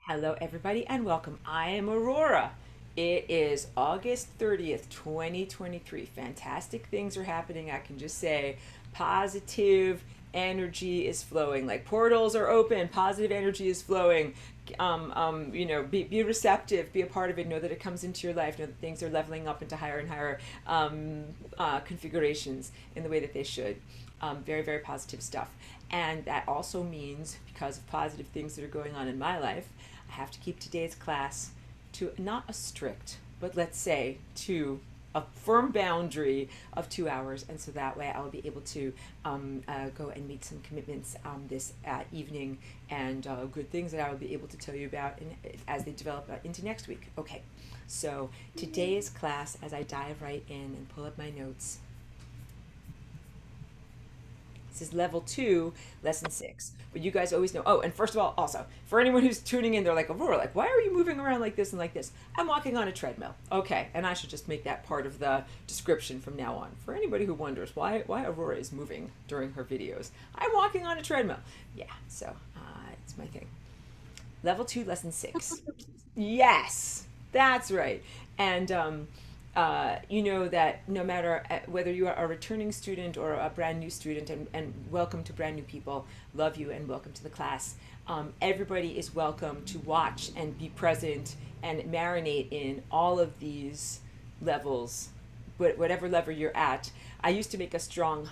Hello, everybody, and welcome. I am Aurora. It is August 30th, 2023. Fantastic things are happening. I can just say positive energy is flowing. Like portals are open, positive energy is flowing. Be receptive, be a part of it. Know that it comes into your life. Know that things are leveling up into higher and higher configurations in the way that they should. Very, very positive stuff. And that also means, because of positive things that are going on in my life, I have to keep today's class to not a strict, but let's say to a firm boundary of 2 hours. And so that way I'll be able to go and meet some commitments this evening and good things that I will be able to tell you about as they develop into next week. Okay, so today's class, as I dive right in and pull up my notes, this is level 2, lesson 6. But you guys always know. Oh, and first of all, also, for anyone who's tuning in, they're like, Aurora, like, why are you moving around like this and like this? I'm walking on a treadmill. Okay, and I should just make that part of the description from now on. For anybody who wonders why Aurora is moving during her videos, I'm walking on a treadmill. Yeah, so it's my thing. Level 2, lesson 6. Yes, that's right. And you know that no matter whether you are a returning student or a brand new student, and welcome to brand new people, love you and welcome to the class. Everybody is welcome to watch and be present and marinate in all of these levels, whatever level you're at. I used to make a strong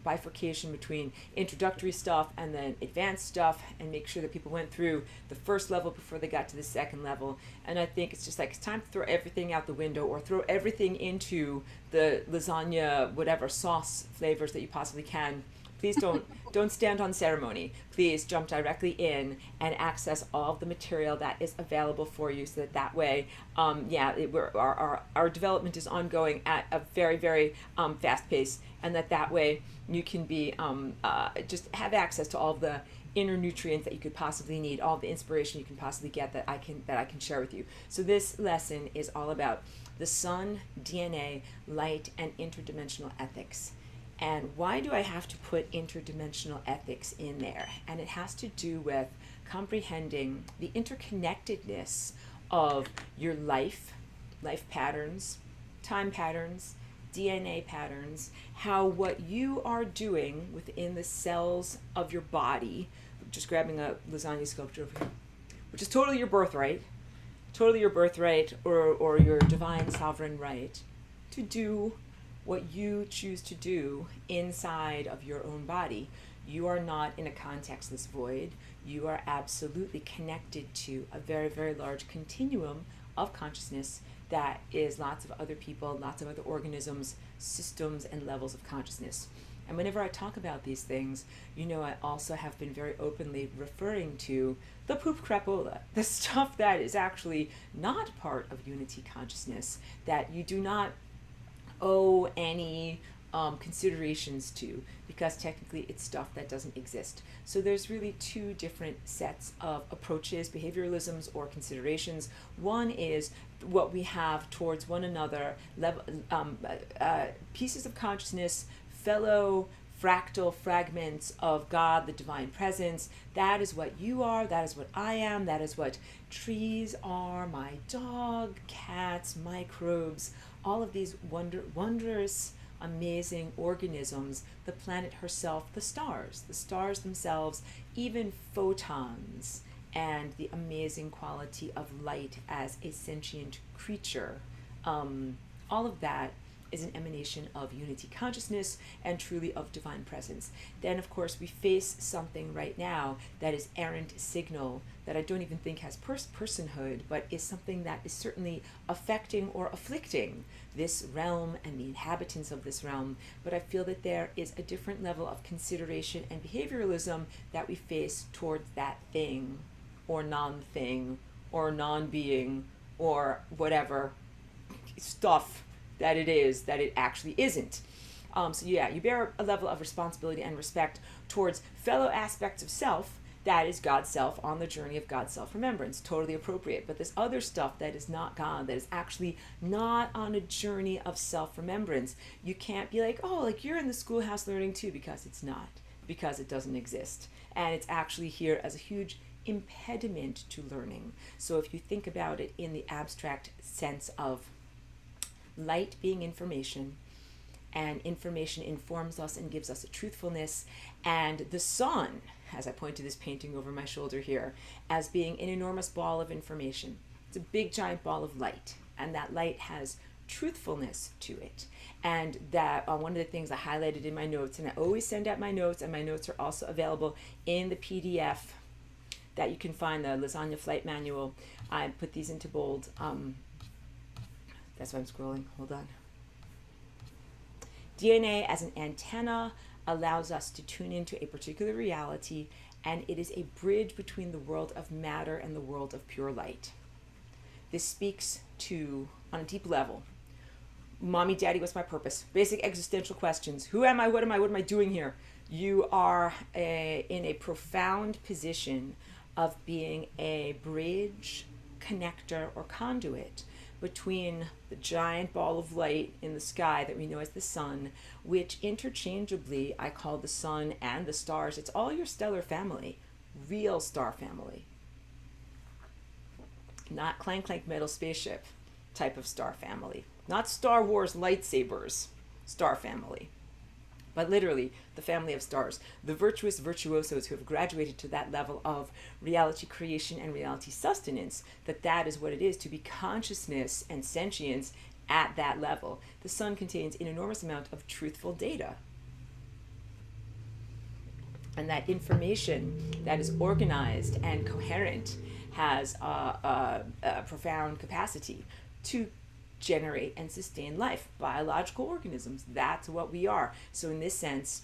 bifurcation between introductory stuff and then advanced stuff, and make sure that people went through the first level before they got to the second level. And I think it's just like it's time to throw everything out the window, or throw everything into the lasagna, whatever sauce flavors that you possibly can. Please don't stand on ceremony. Please jump directly in and access all of the material that is available for you, so that way, our development is ongoing at a very, very fast pace, and that way you can be just have access to all of the inner nutrients that you could possibly need, all the inspiration you can possibly get that I can share with you. So this lesson is all about the sun, DNA, light, and interdimensional ethics. And why do I have to put interdimensional ethics in there? And it has to do with comprehending the interconnectedness of your life patterns, time patterns, DNA patterns, how what you are doing within the cells of your body, just grabbing a lasagna sculpture over here, which is totally your birthright, or your divine sovereign right to do what you choose to do inside of your own body. You are not in a contextless void. You are absolutely connected to a very, very large continuum of consciousness that is lots of other people, lots of other organisms, systems, and levels of consciousness. And whenever I talk about these things, you know, I also have been very openly referring to the poop crapola, the stuff that is actually not part of unity consciousness, that you do not owe any considerations to, because technically it's stuff that doesn't exist. So there's really two different sets of approaches, behavioralisms, or considerations. One is what we have towards one another, pieces of consciousness, fellow fractal fragments of God, the divine presence. That is what you are, that is what I am, that is what trees are, my dog, cats, microbes, all of these wondrous, amazing organisms, the planet herself, the stars themselves, even photons, and the amazing quality of light as a sentient creature. All of that is an emanation of unity consciousness and truly of divine presence. Then, of course, we face something right now that is errant signal, that I don't even think has personhood, but is something that is certainly affecting or afflicting this realm and the inhabitants of this realm. But I feel that there is a different level of consideration and behavioralism that we face towards that thing, or non-thing, or non-being, or whatever stuff that it is that it actually isn't. So yeah, you bear a level of responsibility and respect towards fellow aspects of self, that is God's self on the journey of God's self-remembrance. Totally appropriate. But this other stuff that is not God, that is actually not on a journey of self-remembrance, you can't be like, oh, like you're in the schoolhouse learning too, because it's not, because it doesn't exist. And it's actually here as a huge impediment to learning. So if you think about it in the abstract sense of light being information, and information informs us and gives us a truthfulness, and the sun, as I point to this painting over my shoulder here, as being an enormous ball of information. It's a big giant ball of light, and that light has truthfulness to it. And that one of the things I highlighted in my notes, and I always send out my notes, and my notes are also available in the PDF that you can find, the Lasagna Flight Manual. I put these into bold. That's why I'm scrolling. Hold on. DNA as an antenna allows us to tune into a particular reality, and it is a bridge between the world of matter and the world of pure light. This speaks to, on a deep level, mommy, daddy, what's my purpose? Basic existential questions. Who am I? What am I? What am I doing here? You are in a profound position of being a bridge, connector, or conduit between the giant ball of light in the sky that we know as the sun, which interchangeably I call the sun and the stars. It's all your stellar family, real star family. Not clank clank metal spaceship type of star family. Not Star Wars lightsabers star family. But literally the family of stars. The virtuous virtuosos who have graduated to that level of reality creation and reality sustenance, that is what it is to be consciousness and sentience at that level. The sun contains an enormous amount of truthful data. And that information that is organized and coherent has a profound capacity to generate and sustain life. Biological organisms, that's what we are. So in this sense,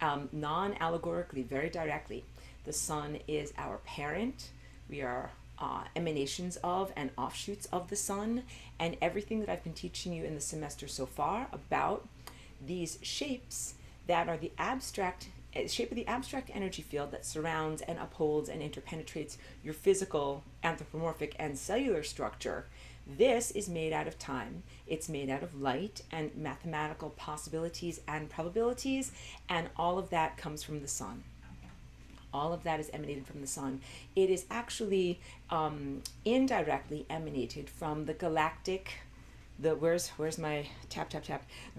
non-allegorically, very directly, the sun is our parent. We are emanations of and offshoots of the sun, and everything that I've been teaching you in the semester so far about these shapes that are the shape of the abstract energy field that surrounds and upholds and interpenetrates your physical, anthropomorphic, and cellular structure. This is made out of time. It's made out of light and mathematical possibilities and probabilities, and all of that comes from the sun. All of that is emanated from the sun. It is actually indirectly emanated from the galactic, where's my tap,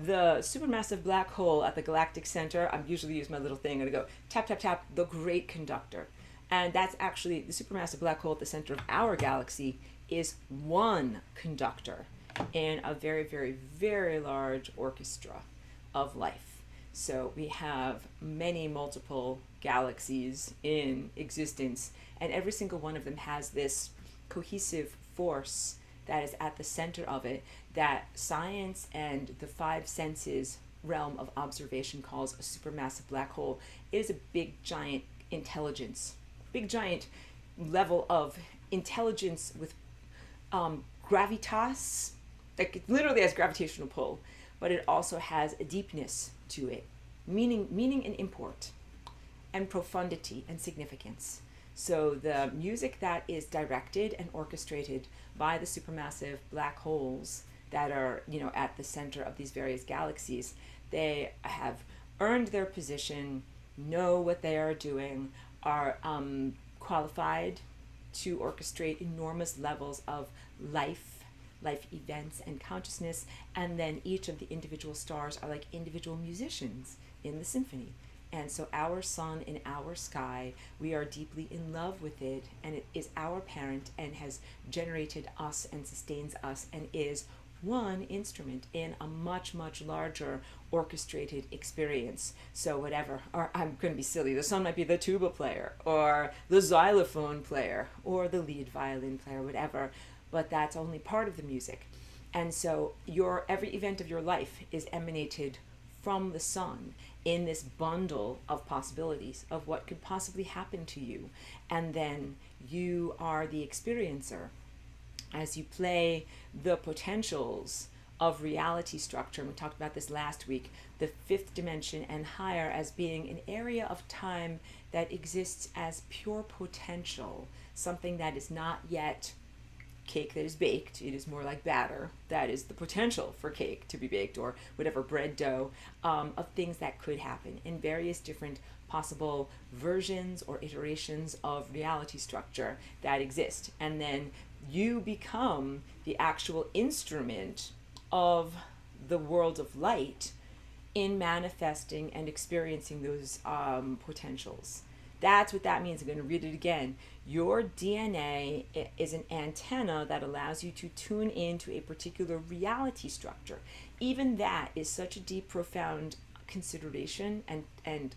the supermassive black hole at the galactic center. I'm usually use my little thing and I go tap, the great conductor. And that's actually the supermassive black hole at the center of our galaxy is one conductor in a very, very, very large orchestra of life. So we have many multiple galaxies in existence, and every single one of them has this cohesive force that is at the center of it that science and the five senses realm of observation calls a supermassive black hole. It is a big giant intelligence, big giant level of intelligence with gravitas, like it literally has gravitational pull, but it also has a deepness to it, meaning and import, and profundity and significance. So the music that is directed and orchestrated by the supermassive black holes that are, at the center of these various galaxies, they have earned their position, know what they are doing, are qualified to orchestrate enormous levels of life events and consciousness, and then each of the individual stars are like individual musicians in the symphony. And so our sun in our sky, we are deeply in love with it, and it is our parent and has generated us and sustains us and is one instrument in a much, much larger orchestrated experience. So whatever, or I'm going to be silly, the sun might be the tuba player or the xylophone player or the lead violin player, whatever, but that's only part of the music. And so every event of your life is emanated from the sun in this bundle of possibilities of what could possibly happen to you. And then you are the experiencer as you play the potentials of reality structure. And we talked about this last week, the fifth dimension and higher as being an area of time that exists as pure potential, something that is not yet cake that is baked. It is more like batter. That is the potential for cake to be baked, or whatever bread dough, of things that could happen in various different possible versions or iterations of reality structure that exist. And then you become the actual instrument of the world of light in manifesting and experiencing those potentials. That's what that means. I'm going to read it again. Your DNA is an antenna that allows you to tune into a particular reality structure. Even that is such a deep, profound consideration and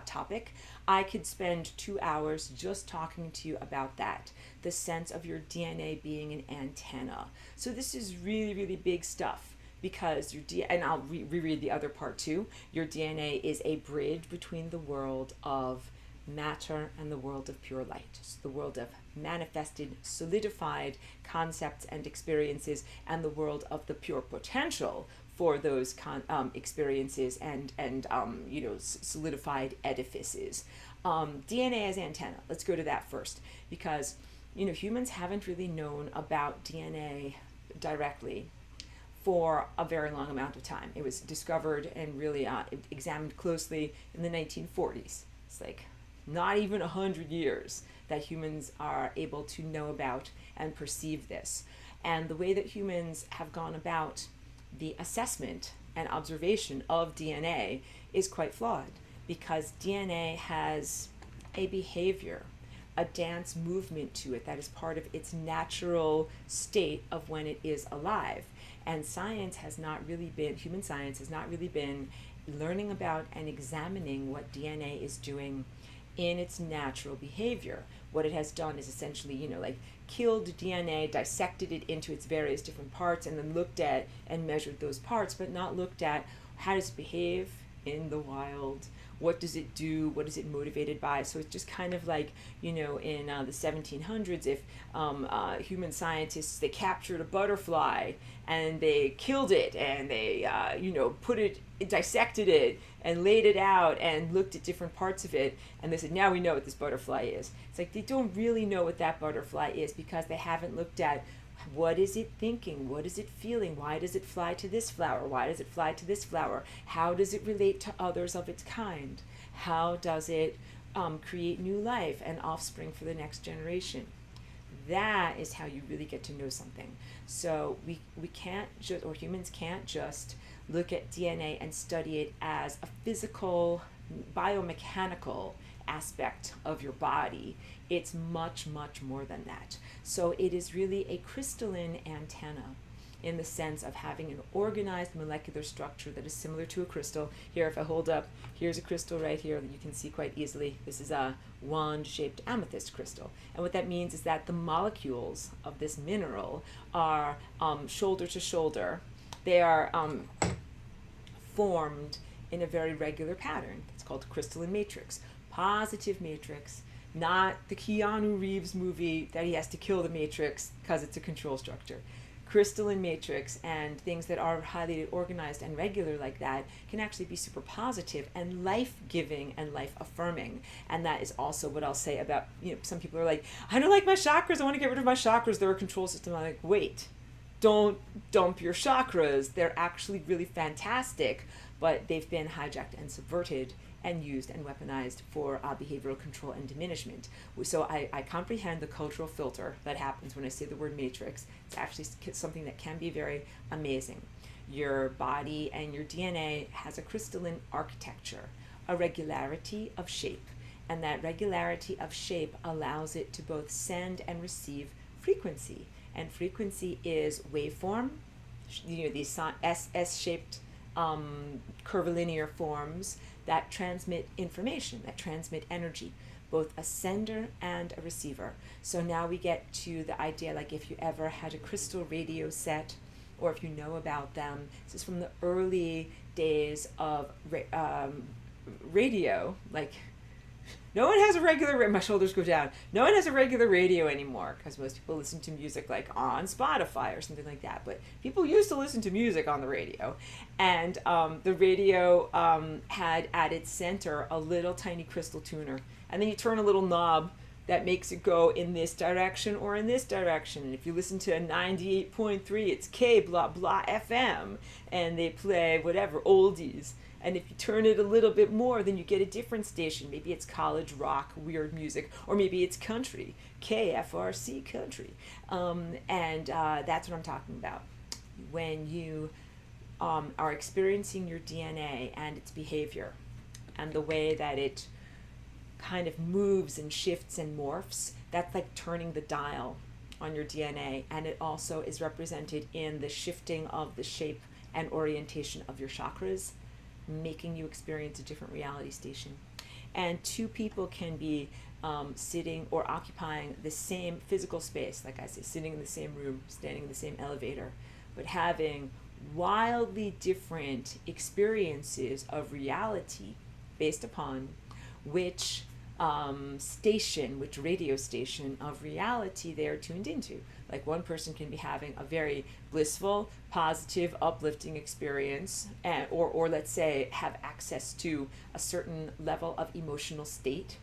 topic. I could spend 2 hours just talking to you about that. The sense of your DNA being an antenna. So this is really, really big stuff. Because your and I'll reread the other part too. Your DNA is a bridge between the world of matter and the world of pure light. So the world of manifested, solidified concepts and experiences, and the world of the pure potential for those experiences and solidified edifices. DNA as antenna. Let's go to that first, because humans haven't really known about DNA directly for a very long amount of time. It was discovered and really examined closely in the 1940s. It's like not even 100 years that humans are able to know about and perceive this. And the way that humans have gone about the assessment and observation of DNA is quite flawed, because DNA has a behavior, a dance movement to it that is part of its natural state of when it is alive. And science has not really been, human science has not really been learning about and examining what DNA is doing in its natural behavior. What it has done is essentially, killed DNA, dissected it into its various different parts, and then looked at and measured those parts, but not looked at how does it behave in the wild, what does it do, what is it motivated by. So it's just kind of like, in the 1700s, if human scientists, they captured a butterfly and they killed it and they, put it, dissected it and laid it out and looked at different parts of it, and they said, now we know what this butterfly is. It's like they don't really know what that butterfly is, because they haven't looked at what is it thinking, what is it feeling, why does it fly to this flower, why does it fly to this flower, how does it relate to others of its kind, how does it create new life and offspring for the next generation. That is how you really get to know something. So we can't just, or humans can't just look at DNA and study it as a physical, biomechanical aspect of your body. It's much, much more than that. So it is really a crystalline antenna in the sense of having an organized molecular structure that is similar to a crystal. Here, if I hold up, here's a crystal right here that you can see quite easily. This is a wand-shaped amethyst crystal. And what that means is that the molecules of this mineral are shoulder to shoulder. They are formed in a very regular pattern. It's called crystalline matrix. Positive matrix, not the Keanu Reeves movie that he has to kill the matrix because it's a control structure. Crystalline matrix, and things that are highly organized and regular like that can actually be super positive and life-giving and life-affirming. And that is also what I'll say about, some people are like, I don't like my chakras, I want to get rid of my chakras, they're a control system. I'm like, wait, don't dump your chakras. They're actually really fantastic, but they've been hijacked and subverted and used and weaponized for behavioral control and diminishment. So I comprehend the cultural filter that happens when I say the word matrix. It's actually something that can be very amazing. Your body and your DNA has a crystalline architecture, a regularity of shape, and that regularity of shape allows it to both send and receive frequency. And frequency is waveform, these S-shaped curvilinear forms that transmit information, that transmit energy, both a sender and a receiver. So now we get to the idea, like if you ever had a crystal radio set, or if you know about them, this is from the early days of radio, like no one has a regular, my shoulders go down, no one has a regular radio anymore, because most people listen to music like on Spotify or something like that, but people used to listen to music on the radio, and the radio had at its center a little tiny crystal tuner, and then you turn a little knob that makes it go in this direction or in this direction. And if you listen to a 98.3, it's K blah blah FM, and they play whatever oldies. And if you turn it a little bit more, then you get a different station. Maybe it's college rock, weird music, or maybe it's country, KFRC country. And that's what I'm talking about. When you are experiencing your DNA and its behavior and the way that it kind of moves and shifts and morphs, that's like turning the dial on your DNA. And it also is represented in the shifting of the shape and orientation of your chakras, making you experience a different reality station. And two people can be sitting or occupying the same physical space, like I say, sitting in the same room, standing in the same elevator, but having wildly different experiences of reality based upon which station, which radio station of reality they are tuned into. Like one person can be having a very blissful, positive, uplifting experience, or let's say have access to a certain level of emotional state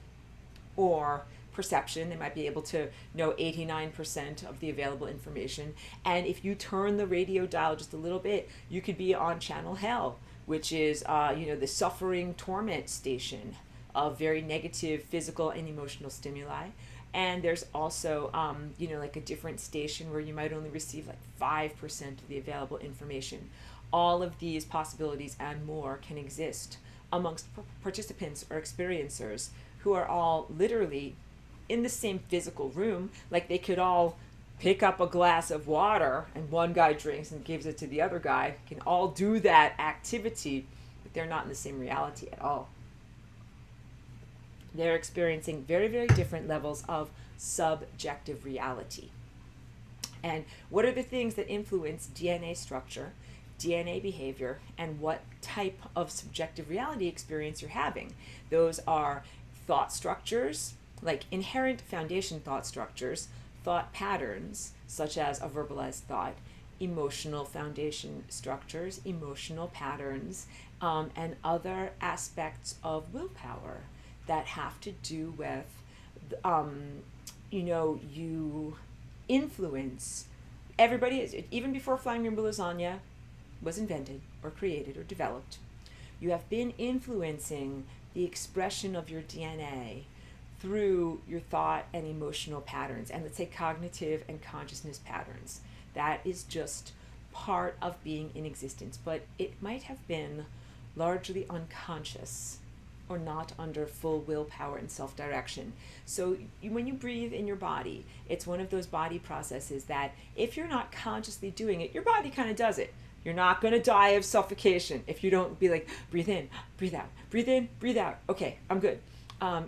or perception. They might be able to know 89% of the available information. And if you turn the radio dial just a little bit, you could be on channel hell, which is the suffering torment station of very negative physical and emotional stimuli. And there's also, like a different station where you might only receive like 5% of the available information. All of these possibilities and more can exist amongst participants or experiencers who are all literally in the same physical room. Like they could all pick up a glass of water and one guy drinks and gives it to the other guy, can all do that activity, but they're not in the same reality at all. They're experiencing very, very different levels of subjective reality. And what are the things that influence DNA structure, DNA behavior, and what type of subjective reality experience you're having? Those are thought structures, like inherent foundation thought structures, thought patterns, such as a verbalized thought, emotional foundation structures, emotional patterns, and other aspects of willpower that have to do with, you influence. Everybody is, even before flying rainbow lasagna was invented or created or developed, you have been influencing the expression of your DNA through your thought and emotional patterns, and let's say cognitive and consciousness patterns. That is just part of being in existence, but it might have been largely unconscious or not under full willpower and self-direction. So when you breathe in your body, it's one of those body processes that if you're not consciously doing it, your body kind of does it. You're not going to die of suffocation if you don't be like, breathe in, breathe out, breathe in, breathe out. Okay, I'm good.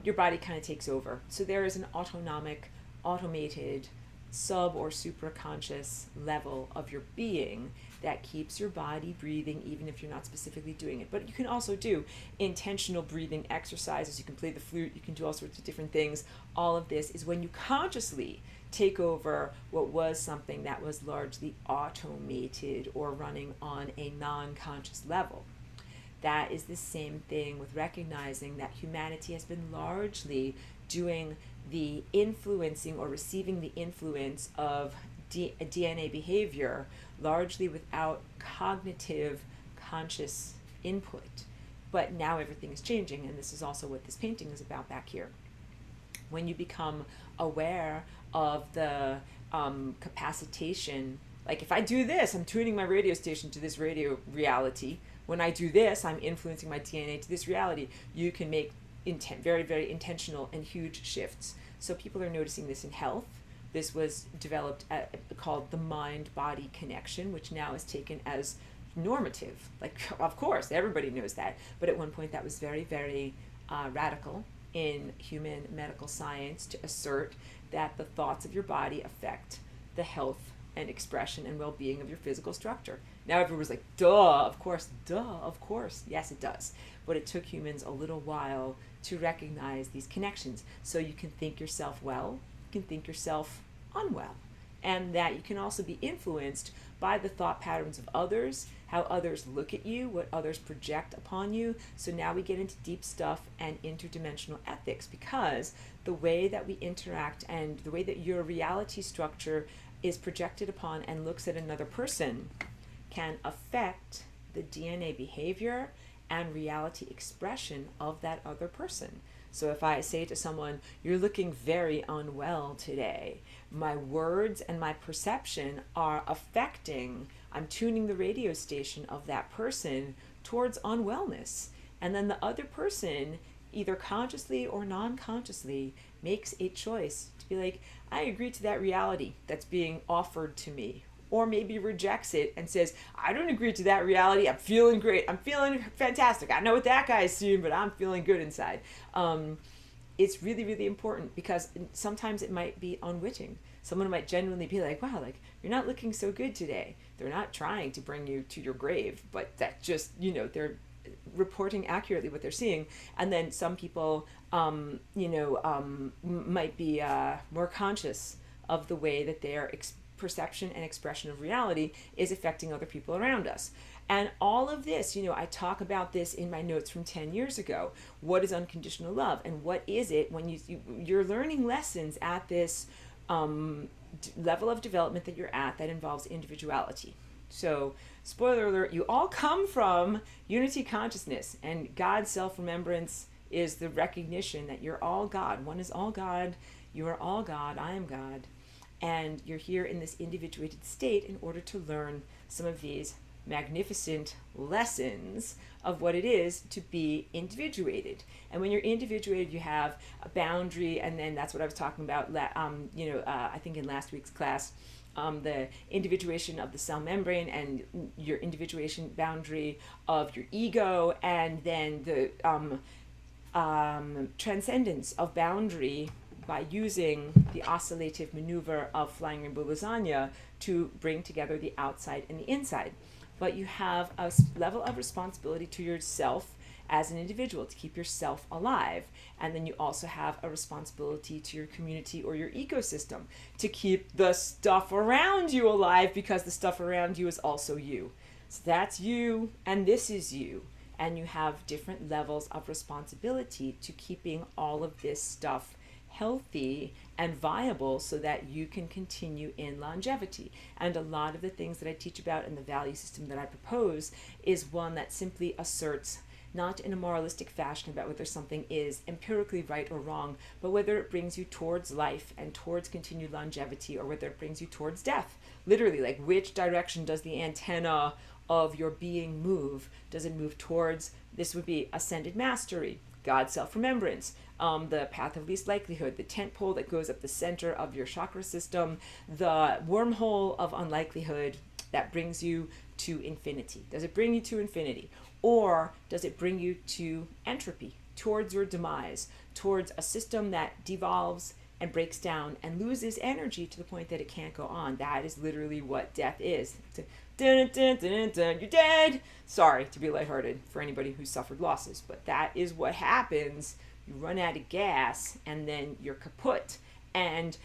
Your body kind of takes over. So there is an autonomic, automated, sub or supraconscious level of your being that keeps your body breathing even if you're not specifically doing it. But you can also do intentional breathing exercises. You can play the flute. You can do all sorts of different things. All of this is when you consciously take over what was something that was largely automated or running on a non-conscious level. That is the same thing with recognizing that humanity has been largely doing the influencing or receiving the influence of DNA behavior largely without cognitive conscious input. But now everything is changing, and this is also what this painting is about back here. When you become aware of the capacitation, like if I do this, I'm tuning my radio station to this radio reality. When I do this, I'm influencing my DNA to this reality. You can make very, very intentional and huge shifts. So people are noticing this in health. This was developed called the mind-body connection, which now is taken as normative. Like, of course, everybody knows that. But at one point that was very, very radical in human medical science to assert that the thoughts of your body affect the health and expression and well-being of your physical structure. Now everyone's like, duh, of course, yes it does. But it took humans a little while to recognize these connections. So you can think yourself well, you can think yourself unwell, and that you can also be influenced by the thought patterns of others, how others look at you, what others project upon you. So now we get into deep stuff and interdimensional ethics, because the way that we interact and the way that your reality structure is projected upon and looks at another person can affect the DNA behavior and reality expression of that other person. So if I say to someone, you're looking very unwell today, my words and my perception are affecting, I'm tuning the radio station of that person towards unwellness. And then the other person, either consciously or non-consciously, makes a choice to be like, I agree to that reality that's being offered to me. Or maybe rejects it and says, I don't agree to that reality. I'm feeling great. I'm feeling fantastic. I know what that guy's seeing, but I'm feeling good inside. It's really, really important because sometimes it might be unwitting. Someone might genuinely be like, wow, like, you're not looking so good today. They're not trying to bring you to your grave, but that just, they're reporting accurately what they're seeing. And then some people, might be more conscious of the way that their perception and expression of reality is affecting other people around us. And all of this, I talk about this in my notes from 10 years ago. What is unconditional love? And what is it when you're learning lessons at this level of development that you're at that involves individuality. So, spoiler alert, you all come from unity consciousness, and God's self-remembrance is the recognition that you're all God. One is all God, you are all God, I am God. And you're here in this individuated state in order to learn some of these magnificent lessons of what it is to be individuated. And when you're individuated, you have a boundary, and then that's what I was talking about, I think in last week's class, the individuation of the cell membrane and your individuation boundary of your ego, and then the transcendence of boundary by using the oscillative maneuver of flying rainbow lasagna to bring together the outside and the inside. But you have a level of responsibility to yourself as an individual to keep yourself alive. And then you also have a responsibility to your community or your ecosystem to keep the stuff around you alive, because the stuff around you is also you. So that's you, and this is you. And you have different levels of responsibility to keeping all of this stuff healthy and viable so that you can continue in longevity. And a lot of the things that I teach about in the value system that I propose is one that simply asserts, not in a moralistic fashion about whether something is empirically right or wrong, but whether it brings you towards life and towards continued longevity, or whether it brings you towards death. Literally, like, which direction does the antenna of your being move? Does it move towards, this would be ascended mastery, God's self-remembrance, the path of least likelihood, the tent pole that goes up the center of your chakra system, the wormhole of unlikelihood that brings you to infinity. Does it bring you to infinity? Or does it bring you to entropy, towards your demise, towards a system that devolves and breaks down and loses energy to the point that it can't go on? That is literally what death is. Dun, dun, dun, dun, you're dead. Sorry to be lighthearted for anybody who's suffered losses, but that is what happens. You run out of gas and then you're kaput. And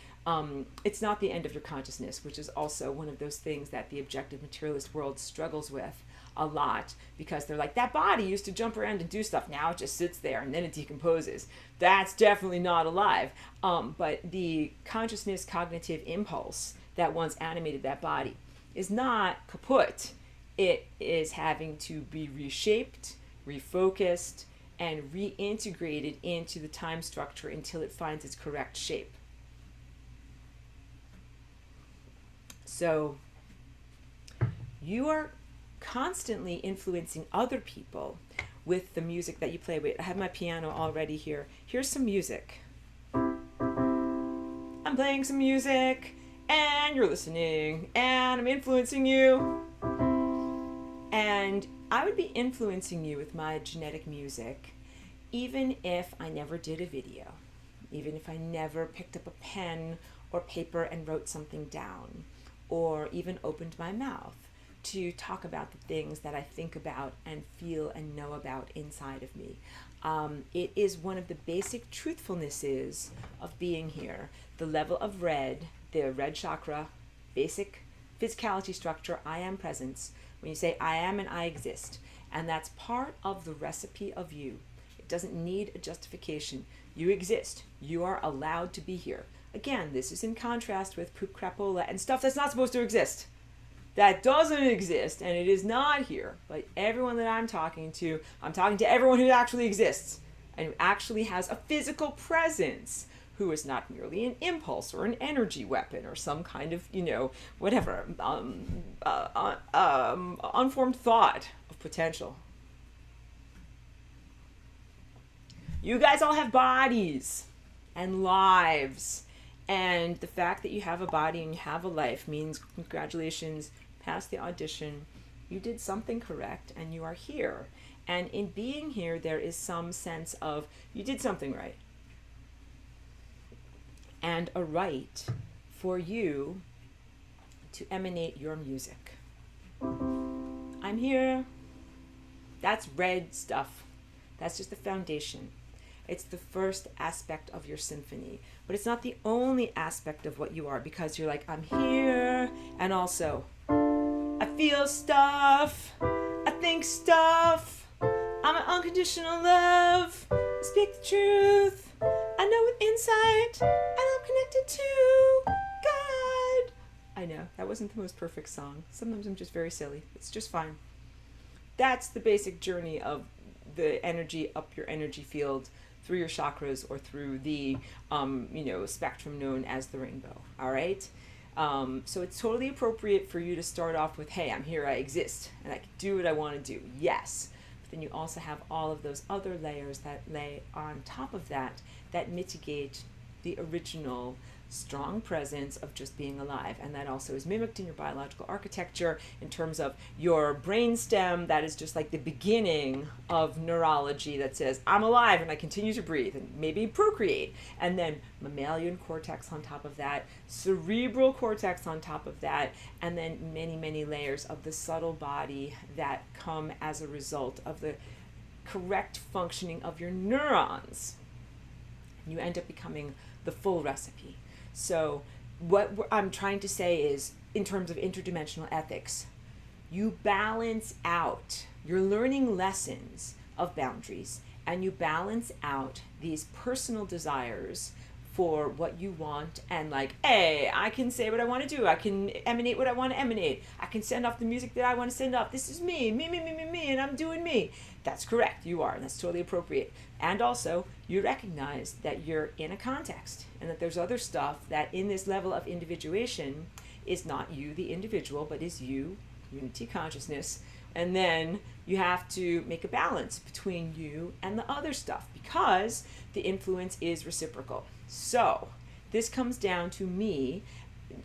it's not the end of your consciousness, which is also one of those things that the objective materialist world struggles with a lot, because they're like, that body used to jump around and do stuff, now it just sits there and then it decomposes. That's definitely not alive. But the consciousness cognitive impulse that once animated that body is not kaput. It is having to be reshaped, refocused, and reintegrated into the time structure until it finds its correct shape. So you are constantly influencing other people with the music that you play. Wait, I have my piano already here. Here's some music. I'm playing some music, and you're listening, and I'm influencing you. And I would be influencing you with my genetic music, even if I never did a video, even if I never picked up a pen or paper and wrote something down, or even opened my mouth to talk about the things that I think about and feel and know about inside of me. It is one of the basic truthfulnesses of being here. The level of red, the red chakra, basic physicality structure, I am presence. When you say I am and I exist, and that's part of the recipe of you. It doesn't need a justification. You exist. You are allowed to be here. Again, this is in contrast with poop crapola and stuff that's not supposed to exist. that doesn't exist, and it is not here. But everyone that I'm talking to everyone who actually exists and who actually has a physical presence, who is not merely an impulse or an energy weapon or some kind of, whatever, unformed thought of potential. You guys all have bodies and lives. And the fact that you have a body and you have a life means congratulations, passed the audition, you did something correct, and you are here. And in being here, there is some sense of you did something right. And a right for you to emanate your music. I'm here. That's red stuff. That's just the foundation. It's the first aspect of your symphony. But it's not the only aspect of what you are, because you're like, I'm here, and also, I feel stuff, I think stuff, I'm an unconditional love, I speak the truth, I know with insight, and I'm connected to God. I know, that wasn't the most perfect song. Sometimes I'm just very silly. It's just fine. That's the basic journey of the energy up your energy field, through your chakras or through the spectrum known as the rainbow. All right. So it's totally appropriate for you to start off with, hey, I'm here, I exist, and I can do what I want to do. Yes. But then you also have all of those other layers that lay on top of that mitigate the original strong presence of just being alive. And that also is mimicked in your biological architecture in terms of your brainstem. That is just like the beginning of neurology that says, I'm alive and I continue to breathe and maybe procreate. And then mammalian cortex on top of that, cerebral cortex on top of that, and then many, many layers of the subtle body that come as a result of the correct functioning of your neurons. You end up becoming the full recipe. So what I'm trying to say is, in terms of interdimensional ethics, you balance out, you're learning lessons of boundaries, and you balance out these personal desires for what you want, and like, hey, I can say what I want to do, I can emanate what I want to emanate, I can send off the music that I want to send off, this is me, and I'm doing me. That's correct, you are, and that's totally appropriate. And also, you recognize that you're in a context, and that there's other stuff that in this level of individuation is not you, the individual, but is you, unity consciousness. And then you have to make a balance between you and the other stuff, because the influence is reciprocal. So this comes down to me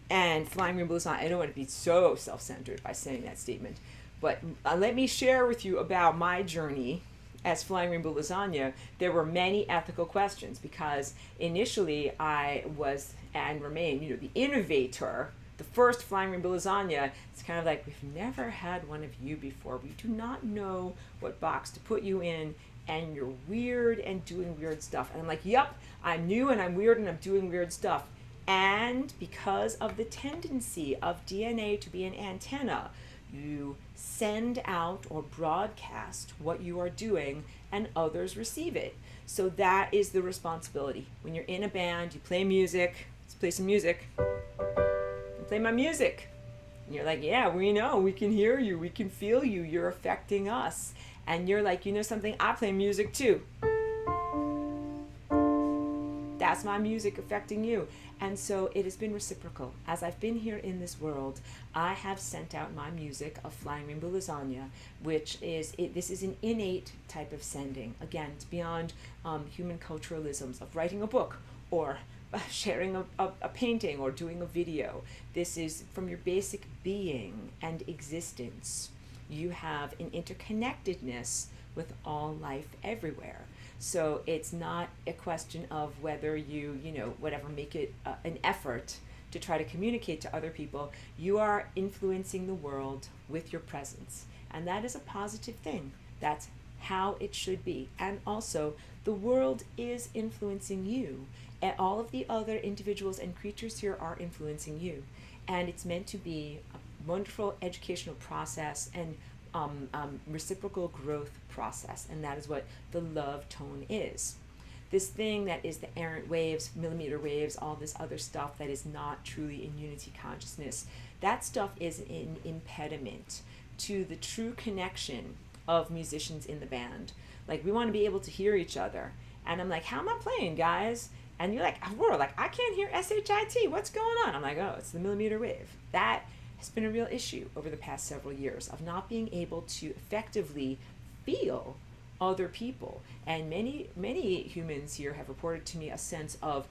and Flying Rainbow Lasagna. I don't want to be so self-centered by saying that statement, but let me share with you about my journey as Flying Rainbow Lasagna. There were many ethical questions, because initially I was and remain, the innovator. The first Flying Rainbow Lasagna, it's kind of like, we've never had one of you before. We do not know what box to put you in, and you're weird and doing weird stuff. And I'm like, yep, I'm new and I'm weird and I'm doing weird stuff. And because of the tendency of DNA to be an antenna, you send out or broadcast what you are doing and others receive it. So that is the responsibility. When you're in a band, you play music. Let's play some music. Play my music. And you're like, yeah, we know, we can hear you, we can feel you, you're affecting us. And you're like, you know something, I play music too. That's my music affecting you. And so it has been reciprocal. As I've been here in this world, I have sent out my music of Flying Rainbow Lasagna, which is, this is an innate type of sending. Again, it's beyond human culturalisms of writing a book or sharing a painting or doing a video. This is from your basic being and existence. You have an interconnectedness with all life everywhere. So it's not a question of whether you, make it an effort to try to communicate to other people. You are influencing the world with your presence. And that is a positive thing. That's how it should be. And also, the world is influencing you. And all of the other individuals and creatures here are influencing you. And it's meant to be a wonderful educational process and reciprocal growth process. And that is what the love tone is. this thing that is the errant waves, millimeter waves, all this other stuff that is not truly in unity consciousness, that stuff is an impediment to the true connection of musicians in the band. Like, we want to be able to hear each other. And I'm like, how am I playing, guys? And you're like, Aurora, like, I can't hear SHIT. What's going on? I'm like, oh, it's the millimeter wave. That has been a real issue over the past several years of not being able to effectively feel other people. And many humans here have reported to me a sense of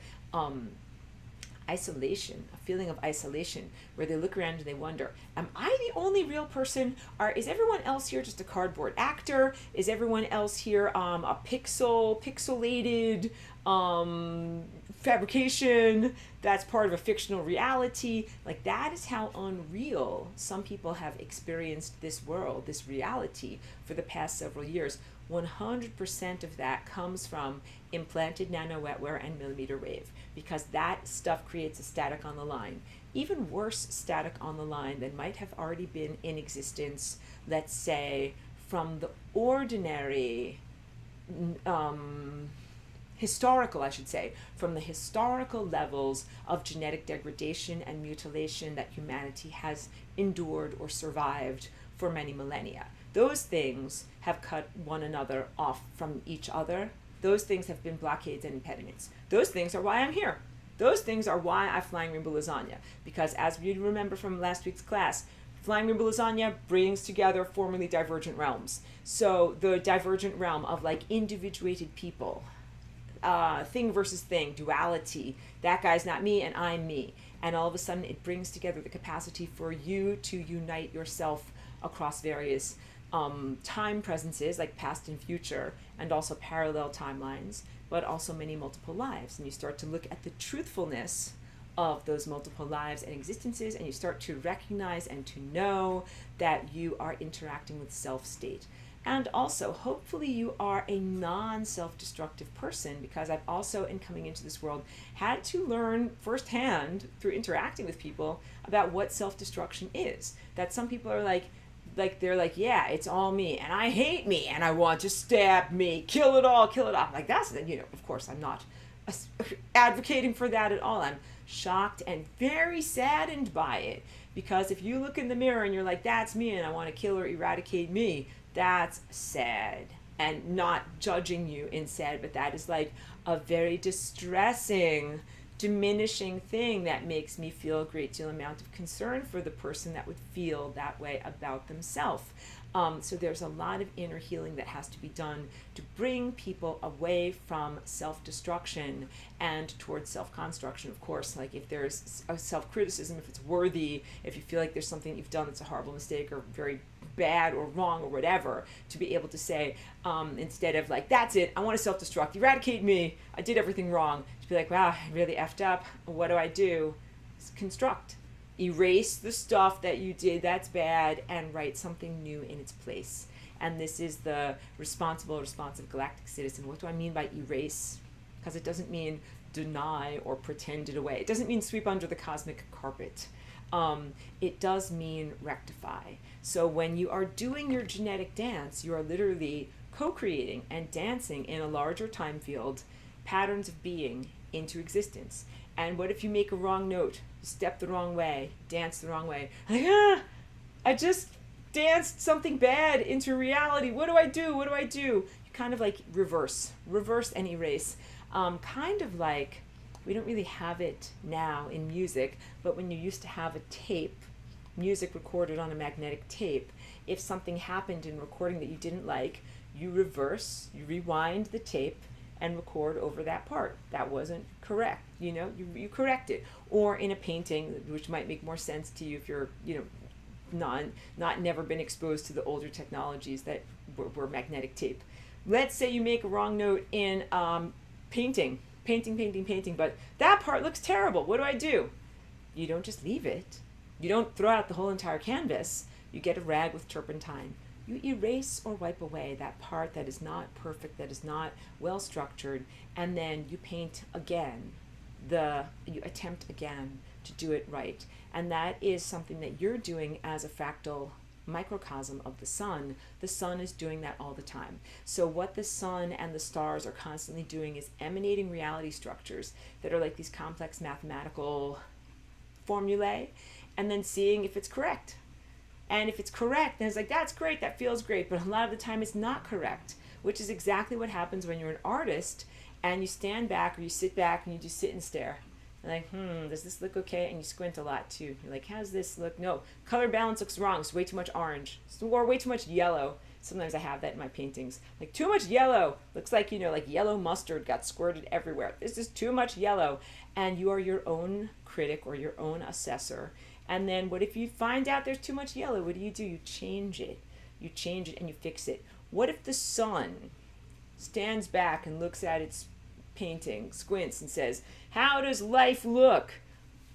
isolation, a feeling of isolation, where they look around and they wonder, am I the only real person? Or is everyone else here just a cardboard actor? Is everyone else here a pixelated fabrication that's part of a fictional reality? Like, that is how unreal some people have experienced this world, this reality, for the past several years. 100% of that comes from implanted nano wetware and millimeter wave, because that stuff creates a static on the line. Even worse static on the line than might have already been in existence, let's say, from the ordinary historical, I should say, from the historical levels of genetic degradation and mutilation that humanity has endured or survived for many millennia. Those things have cut one another off from each other. Those things have been blockades and impediments. Those things are why I'm here. Those things are why I Flying Rainbow Lasagna. Because as you remember from last week's class, Flying Rainbow Lasagna brings together formerly divergent realms. So the divergent realm of like individuated people, thing versus thing, duality, that guy's not me and I'm me. And all of a sudden it brings together the capacity for you to unite yourself across various time presences, like past and future, and also parallel timelines, but also many multiple lives. And you start to look at the truthfulness of those multiple lives and existences, and you start to recognize and to know that you are interacting with self-state. And also, hopefully you are a non-self-destructive person, because I've also, in coming into this world, had to learn firsthand through interacting with people about what self-destruction is. That some people are like they're like, yeah, it's all me, and I hate me, and I want to stab me, kill it all, kill it off. Like, that's, of course, I'm not advocating for that at all. I'm shocked and very saddened by it, because if you look in the mirror and you're like, that's me, and I want to kill or eradicate me, that's sad. And not judging you in sad, but that is like a very distressing, diminishing thing that makes me feel a great deal amount of concern for the person that would feel that way about themselves. So there's a lot of inner healing that has to be done to bring people away from self-destruction and towards self-construction. Of course, like if there's a self-criticism, if it's worthy, if you feel like there's something you've done that's a horrible mistake or very bad or wrong or whatever, to be able to say, instead of like, that's it, I want to self-destruct, eradicate me, I did everything wrong, to be like, wow, I really effed up, what do I do? Construct. Erase the stuff that you did that's bad and write something new in its place. And this is the responsive galactic citizen. What do I mean by erase? Because it doesn't mean deny or pretend it away. It doesn't mean sweep under the cosmic carpet. It does mean rectify. So when you are doing your genetic dance, you are literally co-creating and dancing in a larger time field patterns of being into existence. And what if you make a wrong note, step the wrong way, dance the wrong way? Like, I just danced something bad into reality. What do I do? What do I do? You kind of like reverse and erase. Kind of like, we don't really have it now in music, but when you used to have a tape, music recorded on a magnetic tape, if something happened in recording that you didn't like, you rewind the tape and record over that part. That wasn't correct, you correct it. Or in a painting, which might make more sense to you if you're, not never been exposed to the older technologies that were magnetic tape. Let's say you make a wrong note in painting, but that part looks terrible. What do? You don't just leave it. You don't throw out the whole entire canvas. You get a rag with turpentine. You erase or wipe away that part that is not perfect, that is not well structured, and then you paint again. You attempt again to do it right. And that is something that you're doing as a fractal microcosm of the sun is doing that all the time. So what the sun and the stars are constantly doing is emanating reality structures that are like these complex mathematical formulae, and then seeing if it's correct. And if it's correct, then it's like, that's great, that feels great. But a lot of the time it's not correct, which is exactly what happens when you're an artist and you stand back or you sit back and you just sit and stare. You're like, does this look okay? And you squint a lot too. You're like, how's this look? No, color balance looks wrong. It's way too much orange. Or way too much yellow. Sometimes I have that in my paintings. Like, too much yellow. Looks like, like yellow mustard got squirted everywhere. This is too much yellow. And you are your own critic or your own assessor. And then what if you find out there's too much yellow? What do? You change it. You change it and you fix it. What if the sun stands back and looks at its painting, squints and says, how does life look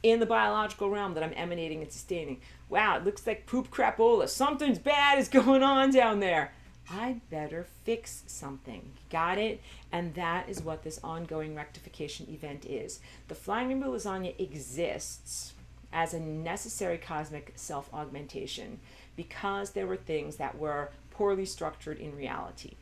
in the biological realm that I'm emanating and sustaining? Wow, it looks like poop crapola. Something's bad is going on down there. I better fix something. Got it? And that is what this ongoing rectification event is. The flying rainbow lasagna exists as a necessary cosmic self-augmentation because there were things that were poorly structured in reality.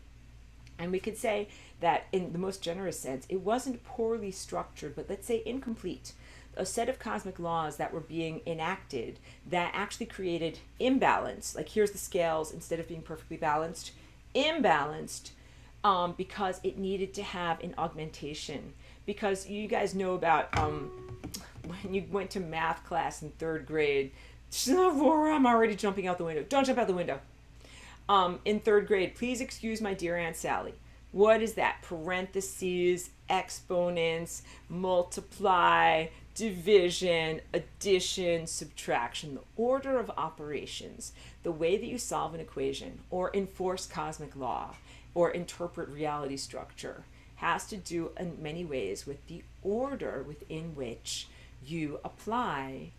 And we could say that in the most generous sense, it wasn't poorly structured, but let's say incomplete. A set of cosmic laws that were being enacted that actually created imbalance. Like, here's the scales, instead of being perfectly balanced, imbalanced, because it needed to have an augmentation. Because you guys know about when you went to math class in 3rd grade, I'm already jumping out the window. Don't jump out the window. In 3rd grade, please excuse my dear Aunt Sally. What is that? Parentheses, exponents, multiply, division, addition, subtraction, the order of operations, the way that you solve an equation or enforce cosmic law or interpret reality structure has to do in many ways with the order within which you apply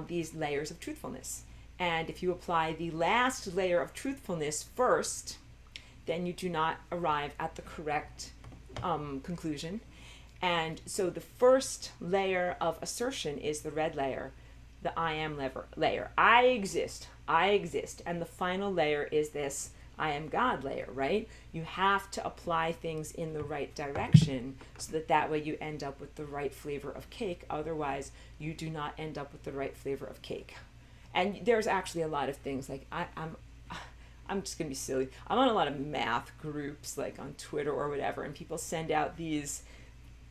these layers of truthfulness. And if you apply the last layer of truthfulness first, then you do not arrive at the correct conclusion. And so the first layer of assertion is the red layer, the I am layer. I exist. And the final layer is this I am God layer, right? You have to apply things in the right direction so that way you end up with the right flavor of cake. Otherwise, you do not end up with the right flavor of cake. And there's actually a lot of things, like I'm just going to be silly. I'm on a lot of math groups, like on Twitter or whatever, and people send out these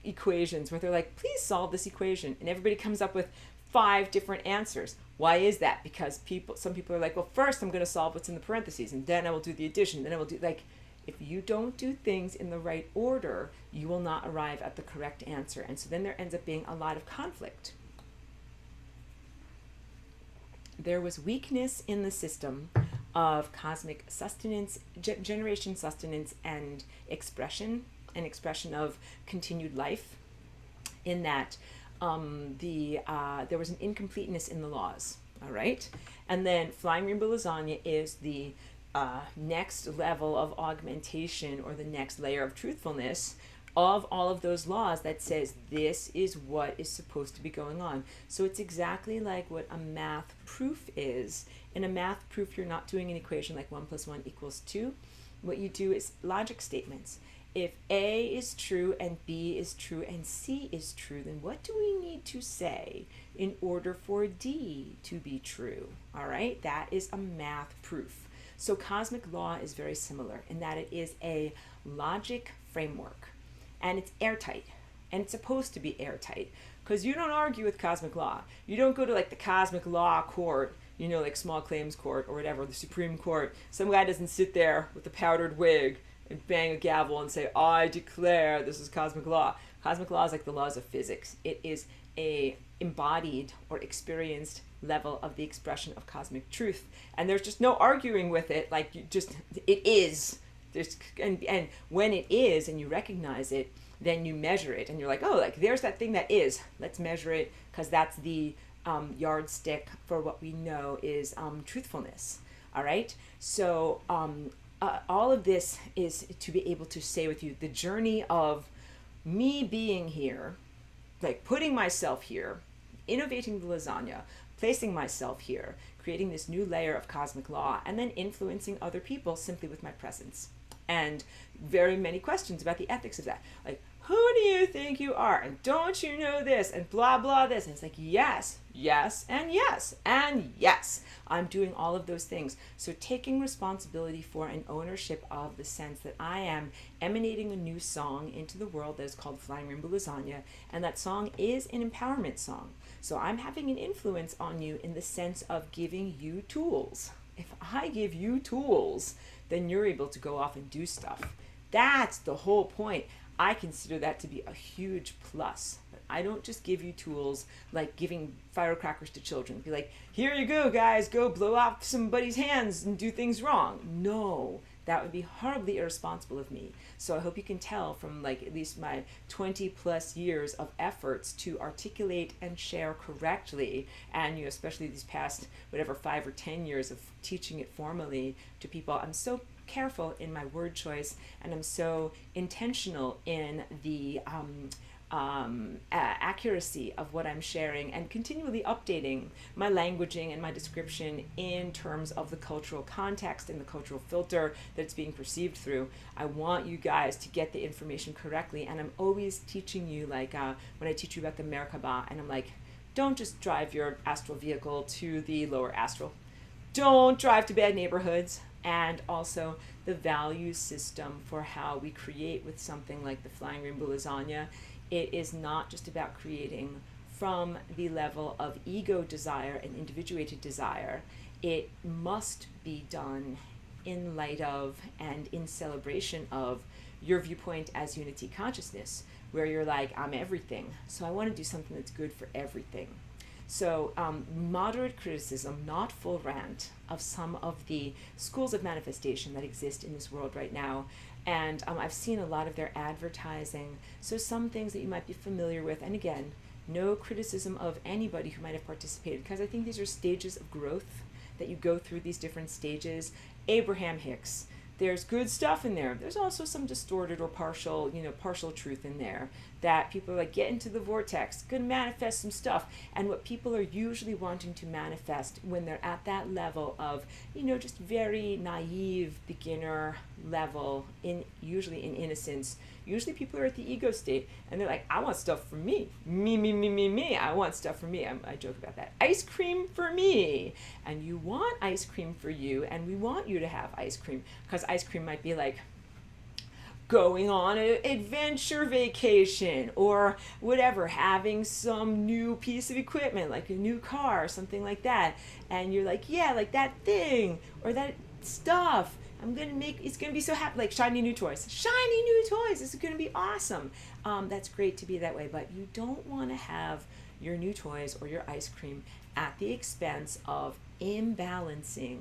equations where they're like, please solve this equation. And everybody comes up with 5 different answers. Why is that? Because some people are like, well, first I'm going to solve what's in the parentheses, and then I will do the addition, then I will do, like, if you don't do things in the right order, you will not arrive at the correct answer. And so then there ends up being a lot of conflict. There was weakness in the system of cosmic sustenance, generation, sustenance, and expression of continued life, in that there was an incompleteness in the laws, all right? And then Flying Rainbow Lasagna is the next level of augmentation, or the next layer of truthfulness of all of those laws that says this is what is supposed to be going on. So it's exactly like what a math proof is. In a math proof, you're not doing an equation like 1 + 1 = 2. What you do is logic statements. If A is true and B is true and C is true, then what do we need to say in order for D to be true? All right, that is a math proof. So cosmic law is very similar in that it is a logic framework, and it's airtight, and it's supposed to be airtight, because you don't argue with cosmic law. You don't go to like the cosmic law court, like small claims court or whatever, the Supreme Court. Some guy doesn't sit there with a powdered wig and bang a gavel and say, I declare this is cosmic law. Cosmic law is like the laws of physics. It is a embodied or experienced level of the expression of cosmic truth. And there's just no arguing with it. Like, it is. And when it is and you recognize it, then you measure it. And you're like, oh, like there's that thing that is. Let's measure it, because that's the yardstick for what we know is truthfulness. All right? So all of this is to be able to say with you, the journey of me being here, like putting myself here, innovating the lasagna, placing myself here, creating this new layer of cosmic law, and then influencing other people simply with my presence. And very many questions about the ethics of that. Like, who do you think you are? And don't you know this? And blah, blah, this. And it's like, yes, yes, and yes, and yes. I'm doing all of those things. So taking responsibility for and ownership of the sense that I am emanating a new song into the world that is called Flying Rainbow Lasagna. And that song is an empowerment song. So I'm having an influence on you in the sense of giving you tools. If I give you tools, then you're able to go off and do stuff. That's the whole point. I consider that to be a huge plus. But I don't just give you tools like giving firecrackers to children. Be like, here you go, guys, go blow off somebody's hands and do things wrong. No, that would be horribly irresponsible of me. So I hope you can tell from like at least my 20 plus years of efforts to articulate and share correctly, and you know, especially these past whatever 5 or 10 years of teaching it formally to people. I'm so careful in my word choice, and I'm so intentional in the accuracy of what I'm sharing, and continually updating my languaging and my description in terms of the cultural context and the cultural filter that it's being perceived through. I want you guys to get the information correctly, and I'm always teaching you, like when I teach you about the Merkaba, and I'm like, don't just drive your astral vehicle to the lower astral. Don't drive to bad neighborhoods. And also the value system for how we create with something like the Flying Rainbow Lasagna. It is not just about creating from the level of ego desire and individuated desire. It must be done in light of and in celebration of your viewpoint as unity consciousness, where you're like, I'm everything, so I want to do something that's good for everything. So moderate criticism, not full rant, of some of the schools of manifestation that exist in this world right now. And I've seen a lot of their advertising. So some things that you might be familiar with. And again, no criticism of anybody who might have participated, because I think these are stages of growth that you go through, these different stages. Abraham Hicks. There's good stuff in there. There's also some distorted or partial truth in there that people are like, get into the vortex, gonna manifest some stuff. And what people are usually wanting to manifest when they're at that level of, just very naive beginner level, usually in innocence. Usually people are at the ego state and they're like, I want stuff for me. Me. I want stuff for me. I joke about that. Ice cream for me. And you want ice cream for you, and we want you to have ice cream, because ice cream might be like going on an adventure vacation or whatever, having some new piece of equipment, like a new car or something like that. And you're like, yeah, like that thing or that stuff. It's gonna be so happy, like shiny new toys. This is gonna be awesome. That's great to be that way, but you don't want to have your new toys or your ice cream at the expense of imbalancing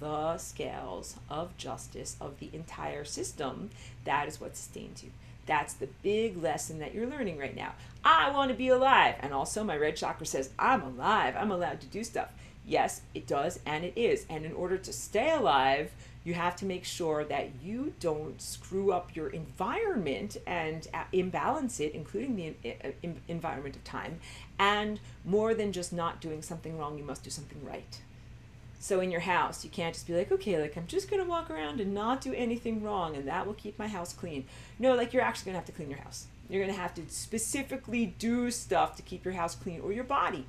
the scales of justice of the entire system. That is what sustains you. That's the big lesson that you're learning right now. I want to be alive. And also my red chakra says, I'm alive. I'm allowed to do stuff. Yes, it does, and it is. And in order to stay alive, you have to make sure that you don't screw up your environment and imbalance it, including the environment of time. And more than just not doing something wrong, you must do something right. So in your house, you can't just be like, okay, like I'm just going to walk around and not do anything wrong, and that will keep my house clean. No, like you're actually going to have to clean your house. You're going to have to specifically do stuff to keep your house clean, or your body,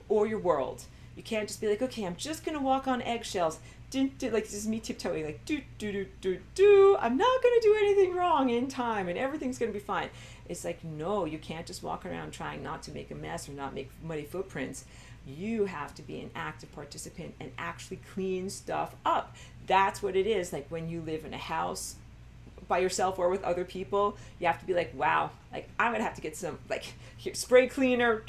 or your world. You can't just be like, okay, I'm just going to walk on eggshells. Like this is me tiptoeing, like I'm not going to do anything wrong in time, and everything's going to be fine. It's like, no, you can't just walk around trying not to make a mess or not make muddy footprints. You have to be an active participant and actually clean stuff up. That's what it is. Like when you live in a house by yourself or with other people, you have to be like, wow, like I'm going to have to get some spray cleaner.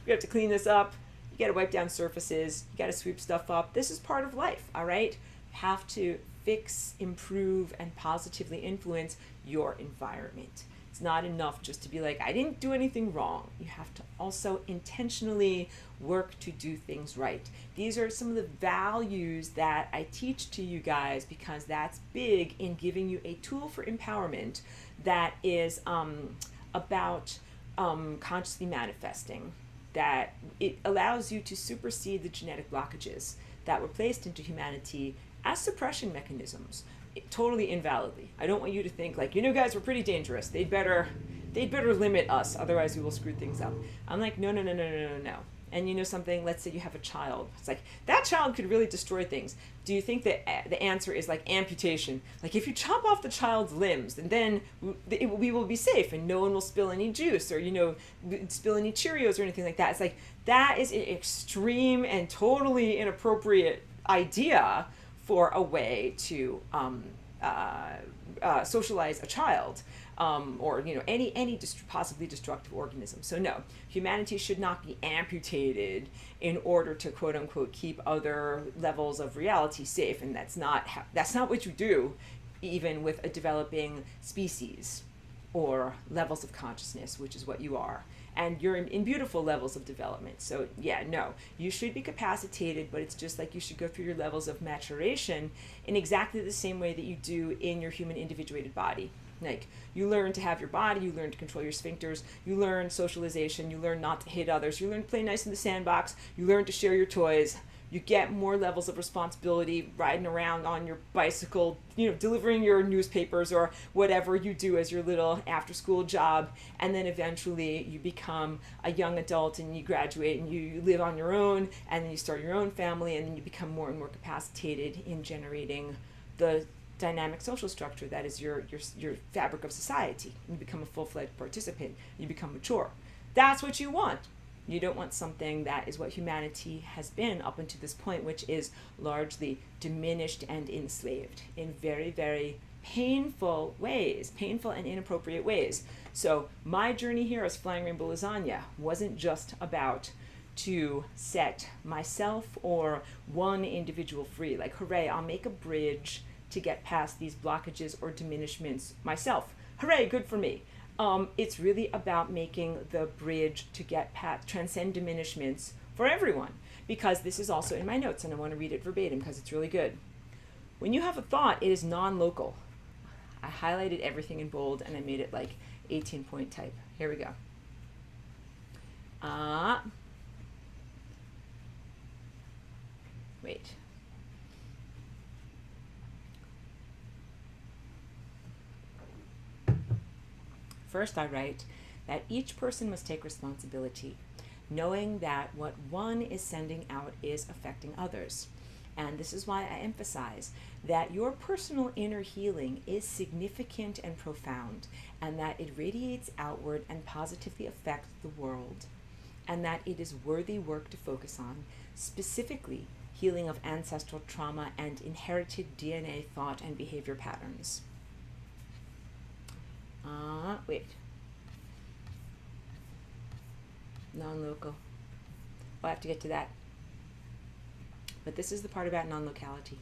We have to clean this up. You got to wipe down surfaces. You got to sweep stuff up. This is part of life, all right? You have to fix, improve, and positively influence your environment. It's not enough just to be like, I didn't do anything wrong. You have to also intentionally work to do things right. These are some of the values that I teach to you guys, because that's big in giving you a tool for empowerment that is about consciously manifesting. that it allows you to supersede the genetic blockages that were placed into humanity as suppression mechanisms, totally invalidly. I don't want you to think like, guys, we're pretty dangerous. They'd better limit us, otherwise we will screw things up. I'm like, no, no, no, no, no, no, no. And you know something? Let's say you have a child. It's like, that child could really destroy things. Do you think that the answer is like amputation? Like, if you chop off the child's limbs, and then we will be safe and no one will spill any juice or, spill any Cheerios or anything like that. It's like, that is an extreme and totally inappropriate idea for a way to socialize a child. Or any possibly destructive organism. So no, humanity should not be amputated in order to quote unquote keep other levels of reality safe, and that's not what you do, even with a developing species or levels of consciousness, which is what you are. And you're in beautiful levels of development. So yeah, no, you should be capacitated, but it's just like you should go through your levels of maturation in exactly the same way that you do in your human individuated body. Like, you learn to have your body, you learn to control your sphincters, you learn socialization, you learn not to hit others, you learn to play nice in the sandbox, you learn to share your toys, you get more levels of responsibility riding around on your bicycle, delivering your newspapers or whatever you do as your little after-school job, and then eventually you become a young adult and you graduate and you live on your own, and then you start your own family, and then you become more and more capacitated in generating the dynamic social structure that is your fabric of society. You become a full-fledged participant. You become mature. That's what you want. You don't want something that is what humanity has been up until this point, which is largely diminished and enslaved in very, very painful ways, painful and inappropriate ways. So my journey here as Flying Rainbow Lasagna wasn't just about to set myself or one individual free. Like, hooray, I'll make a bridge to get past these blockages or diminishments myself. Hooray, good for me. It's really about making the bridge to get past, transcend diminishments for everyone. Because this is also in my notes, and I want to read it verbatim because it's really good. When you have a thought, it is non-local. I highlighted everything in bold and I made it like 18-point type. Here we go. Wait. First, I write that each person must take responsibility, knowing that what one is sending out is affecting others. And this is why I emphasize that your personal inner healing is significant and profound, and that it radiates outward and positively affects the world, and that it is worthy work to focus on, specifically healing of ancestral trauma and inherited DNA thought and behavior patterns. Wait. Non-local. We'll have to get to that. But this is the part about non-locality.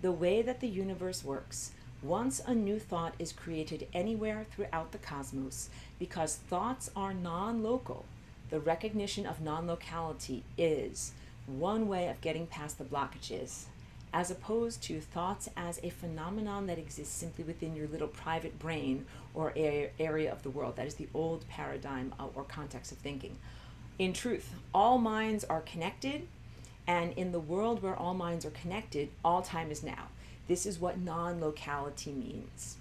The way that the universe works, once a new thought is created anywhere throughout the cosmos, because thoughts are non-local, the recognition of non-locality is one way of getting past the blockages, as opposed to thoughts as a phenomenon that exists simply within your little private brain or area of the world. That is the old paradigm or context of thinking. In truth, all minds are connected, and in the world where all minds are connected, all time is now. This is what non-locality means.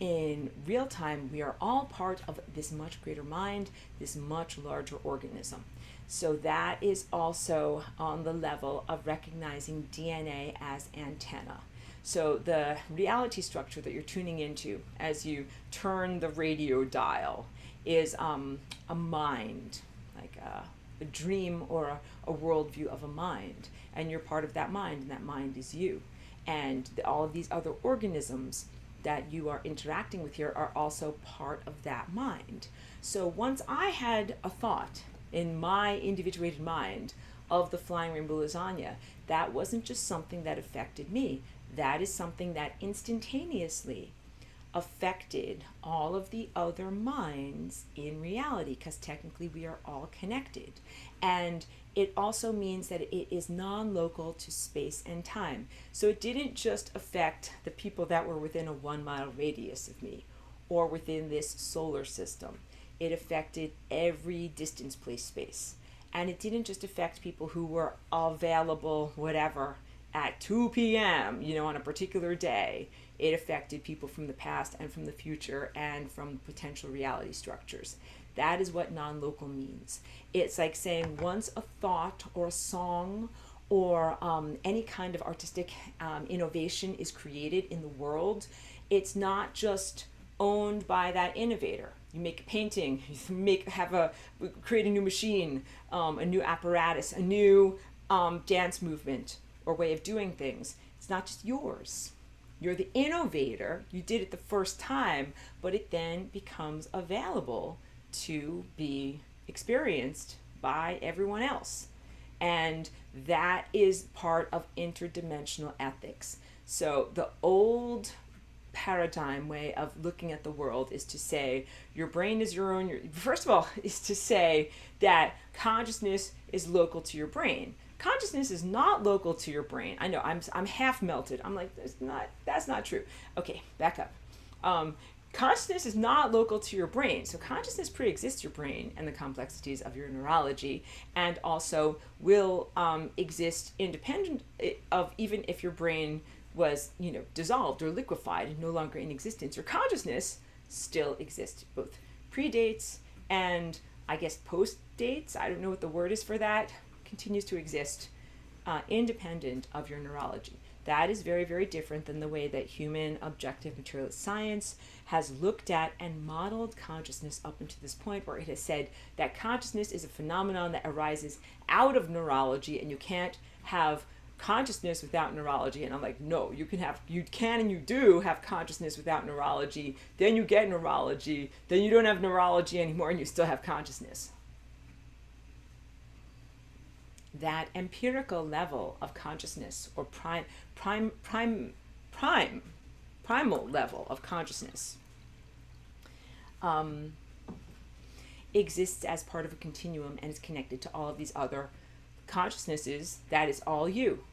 In real time, we are all part of this much greater mind, this much larger organism. So that is also on the level of recognizing DNA as antenna. So the reality structure that you're tuning into as you turn the radio dial is a mind, like a dream or a worldview of a mind. And you're part of that mind, and that mind is you. And all of these other organisms that you are interacting with here are also part of that mind. So once I had a thought in my individuated mind of the Flying Rainbow Lasagna, that wasn't just something that affected me. That is something that instantaneously affected all of the other minds in reality, because technically we are all connected. And it also means that it is non-local to space and time. So it didn't just affect the people that were within a 1 mile radius of me or within this solar system. it affected every distance, place, space. And it didn't just affect people who were available, whatever, at 2 p.m., on a particular day. It affected people from the past and from the future and from potential reality structures. That is what non-local means. It's like saying once a thought or a song or any kind of artistic innovation is created in the world, it's not just owned by that innovator. You make a painting, you create a new machine, a new apparatus, a new dance movement or way of doing things. It's not just yours. You're the innovator. You did it the first time, but it then becomes available to be experienced by everyone else. And that is part of interdimensional ethics. So the old paradigm way of looking at the world is to say your brain is your own. First of all, is to say that consciousness is local to your brain. Consciousness is not local to your brain. I know I'm half melted. I'm like, that's not true. Okay, back up. Consciousness is not local to your brain. So consciousness pre-exists your brain and the complexities of your neurology, and also will exist independent of, even if your brain was, dissolved or liquefied and no longer in existence. Your consciousness still exists, both predates and I guess post-dates. I don't know what the word is for that. Continues to exist independent of your neurology. That is very, very different than the way that human objective materialist science has looked at and modeled consciousness up until this point, where it has said that consciousness is a phenomenon that arises out of neurology, and you can't have consciousness without neurology. And I'm like, no, you can and you do have consciousness without neurology. Then you get neurology. Then you don't have neurology anymore, and you still have consciousness. That empirical level of consciousness, or primal level of consciousness, exists as part of a continuum and is connected to all of these other consciousnesses. That is all you.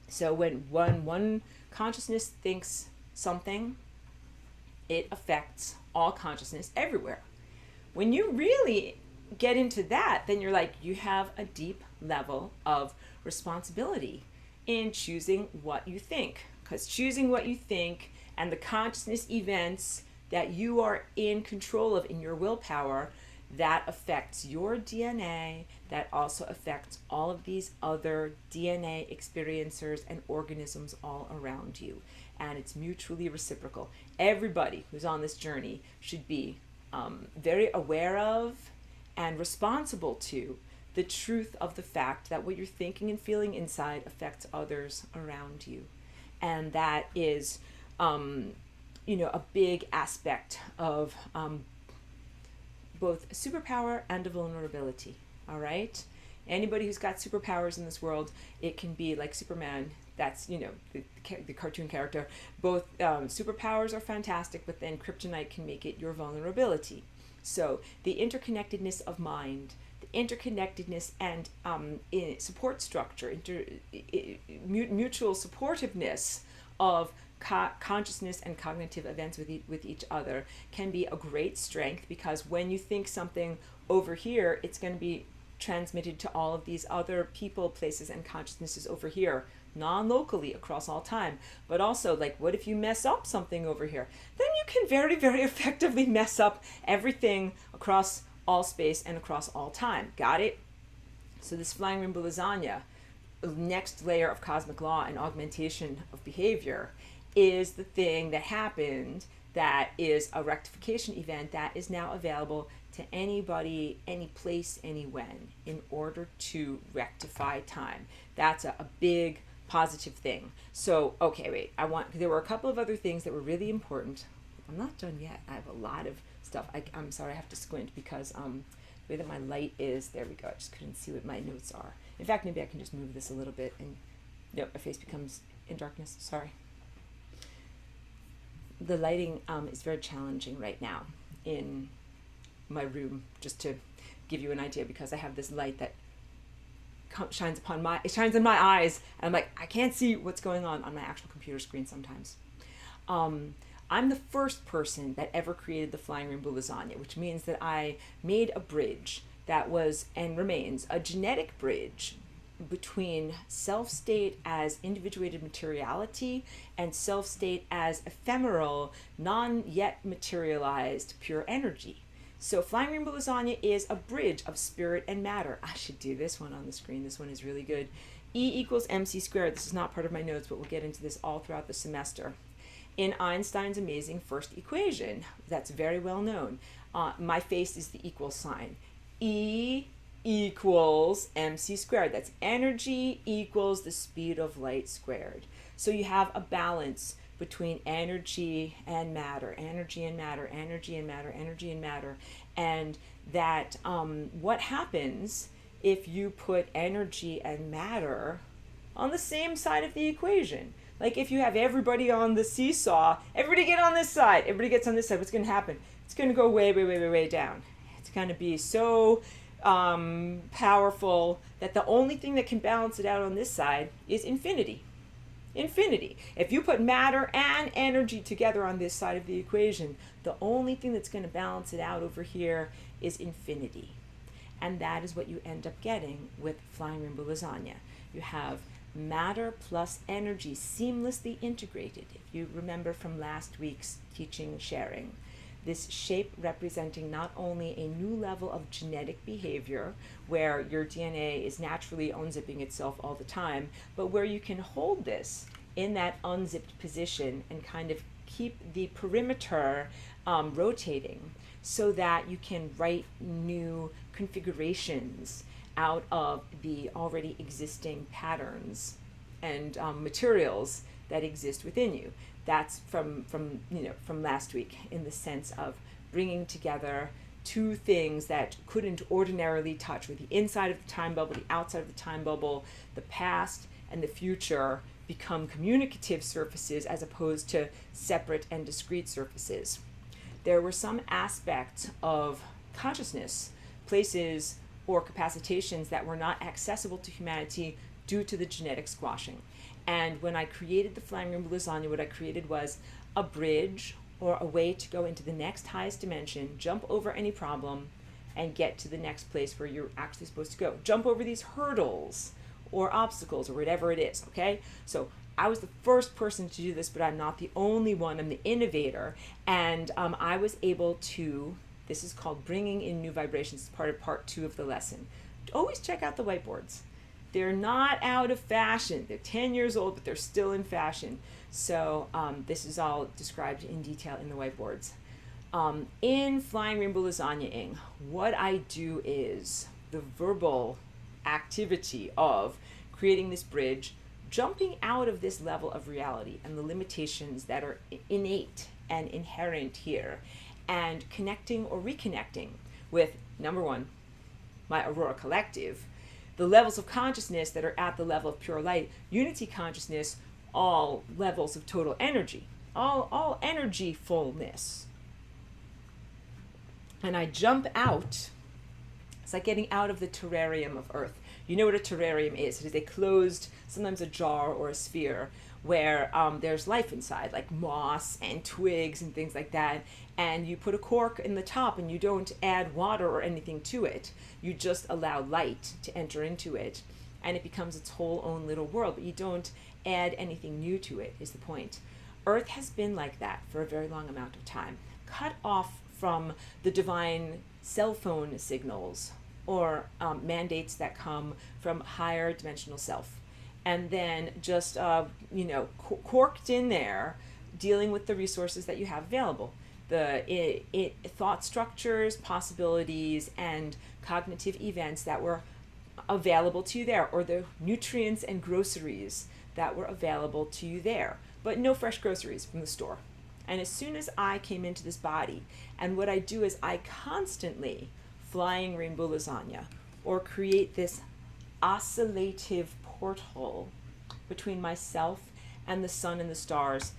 So when one consciousness thinks something, it affects all consciousness everywhere. When you really get into that, then you're like, you have a deep level of responsibility in choosing what you think. Because choosing what you think and the consciousness events that you are in control of in your willpower, that affects your DNA, that also affects all of these other DNA experiencers and organisms all around you. And it's mutually reciprocal. Everybody who's on this journey should be very aware of and responsible to the truth of the fact that what you're thinking and feeling inside affects others around you. And that is, a big aspect of both a superpower and a vulnerability, all right? Anybody who's got superpowers in this world, it can be like Superman, that's, the cartoon character. Both superpowers are fantastic, but then kryptonite can make it your vulnerability. So the interconnectedness of mind, the interconnectedness and support structure, mutual supportiveness of consciousness and cognitive events with each other can be a great strength, because when you think something over here, it's going to be transmitted to all of these other people, places, and consciousnesses over here, non-locally across all time. But also, like, what if you mess up something over here? Then you can very, very effectively mess up everything across all space and across all time. Got it? So this flying rainbow lasagna, next layer of cosmic law and augmentation of behavior, is the thing that happened that is a rectification event that is now available to anybody, any place, any when, in order to rectify time. That's a big positive thing. So, okay, wait, there were a couple of other things that were really important. I'm not done yet. I have a lot of stuff. I'm sorry, I have to squint because the way that my light is, there we go, I just couldn't see what my notes are. In fact, maybe I can just move this a little bit and, nope, my face becomes in darkness, sorry. The lighting is very challenging right now in my room, just to give you an idea, because I have this light that shines in my eyes, and I'm like, I can't see what's going on my actual computer screen sometimes. I'm the first person that ever created the flying rainbow lasagna, which means that I made a bridge that was and remains a genetic bridge between self-state as individuated materiality and self-state as ephemeral, non-yet materialized pure energy. So flying rainbow lasagna is a bridge of spirit and matter. I should do this one on the screen. This one is really good. E equals mc squared. This is not part of my notes, but we'll get into this all throughout the semester. In Einstein's amazing first equation, that's very well known, my face is the equal sign. E equals mc squared. That's energy equals the speed of light squared. So you have a balance between energy and matter, energy and matter, energy and matter, energy and matter. And that what happens if you put energy and matter on the same side of the equation? Like if you have everybody on the seesaw, everybody get on this side, everybody gets on this side, what's going to happen? It's going to go way, way, way, way, way down. It's going to be so powerful that the only thing that can balance it out on this side is infinity. Infinity. If you put matter and energy together on this side of the equation, the only thing that's going to balance it out over here is infinity. And that is what you end up getting with flying rainbow lasagna. You have matter plus energy seamlessly integrated. If you remember from last week's teaching sharing, this shape representing not only a new level of genetic behavior where your DNA is naturally unzipping itself all the time, but where you can hold this in that unzipped position and kind of keep the perimeter rotating so that you can write new configurations out of the already existing patterns and materials that exist within you. That's from last week, in the sense of bringing together two things that couldn't ordinarily touch, with the inside of the time bubble, the outside of the time bubble, the past and the future become communicative surfaces as opposed to separate and discrete surfaces. There were some aspects of consciousness, places or capacitations that were not accessible to humanity due to the genetic squashing. And when I created the flying rainbow lasagna, what I created was a bridge or a way to go into the next highest dimension, jump over any problem, and get to the next place where you're actually supposed to go. Jump over these hurdles or obstacles or whatever it is, okay? So I was the first person to do this, but I'm not the only one. I'm the innovator. And I was able to, this is called bringing in new vibrations. It's part of part 2 of the lesson. Always check out the whiteboards. They're not out of fashion. They're 10 years old, but they're still in fashion. So this is all described in detail in the whiteboards. In Flying Rainbow Lasagna-ing, what I do is the verbal activity of creating this bridge, jumping out of this level of reality and the limitations that are innate and inherent here, and connecting or reconnecting with, number one, my Aurora Collective, the levels of consciousness that are at the level of pure light, unity consciousness, all levels of total energy, all energy fullness. And I jump out. It's like getting out of the terrarium of Earth. You know what a terrarium is. It is a closed, sometimes a jar or a sphere, where there's life inside, like moss and twigs and things like that. And you put a cork in the top and you don't add water or anything to it. You just allow light to enter into it. And it becomes its whole own little world, but you don't add anything new to it, is the point. Earth has been like that for a very long amount of time. Cut off from the divine cell phone signals or mandates that come from higher dimensional self. And then just, corked in there, dealing with the resources that you have available. The thought structures, possibilities, and cognitive events that were available to you there, or the nutrients and groceries that were available to you there, but no fresh groceries from the store. And as soon as I came into this body, and what I do is I constantly flying rainbow lasagna, or create this oscillative portal between myself and the sun and the stars,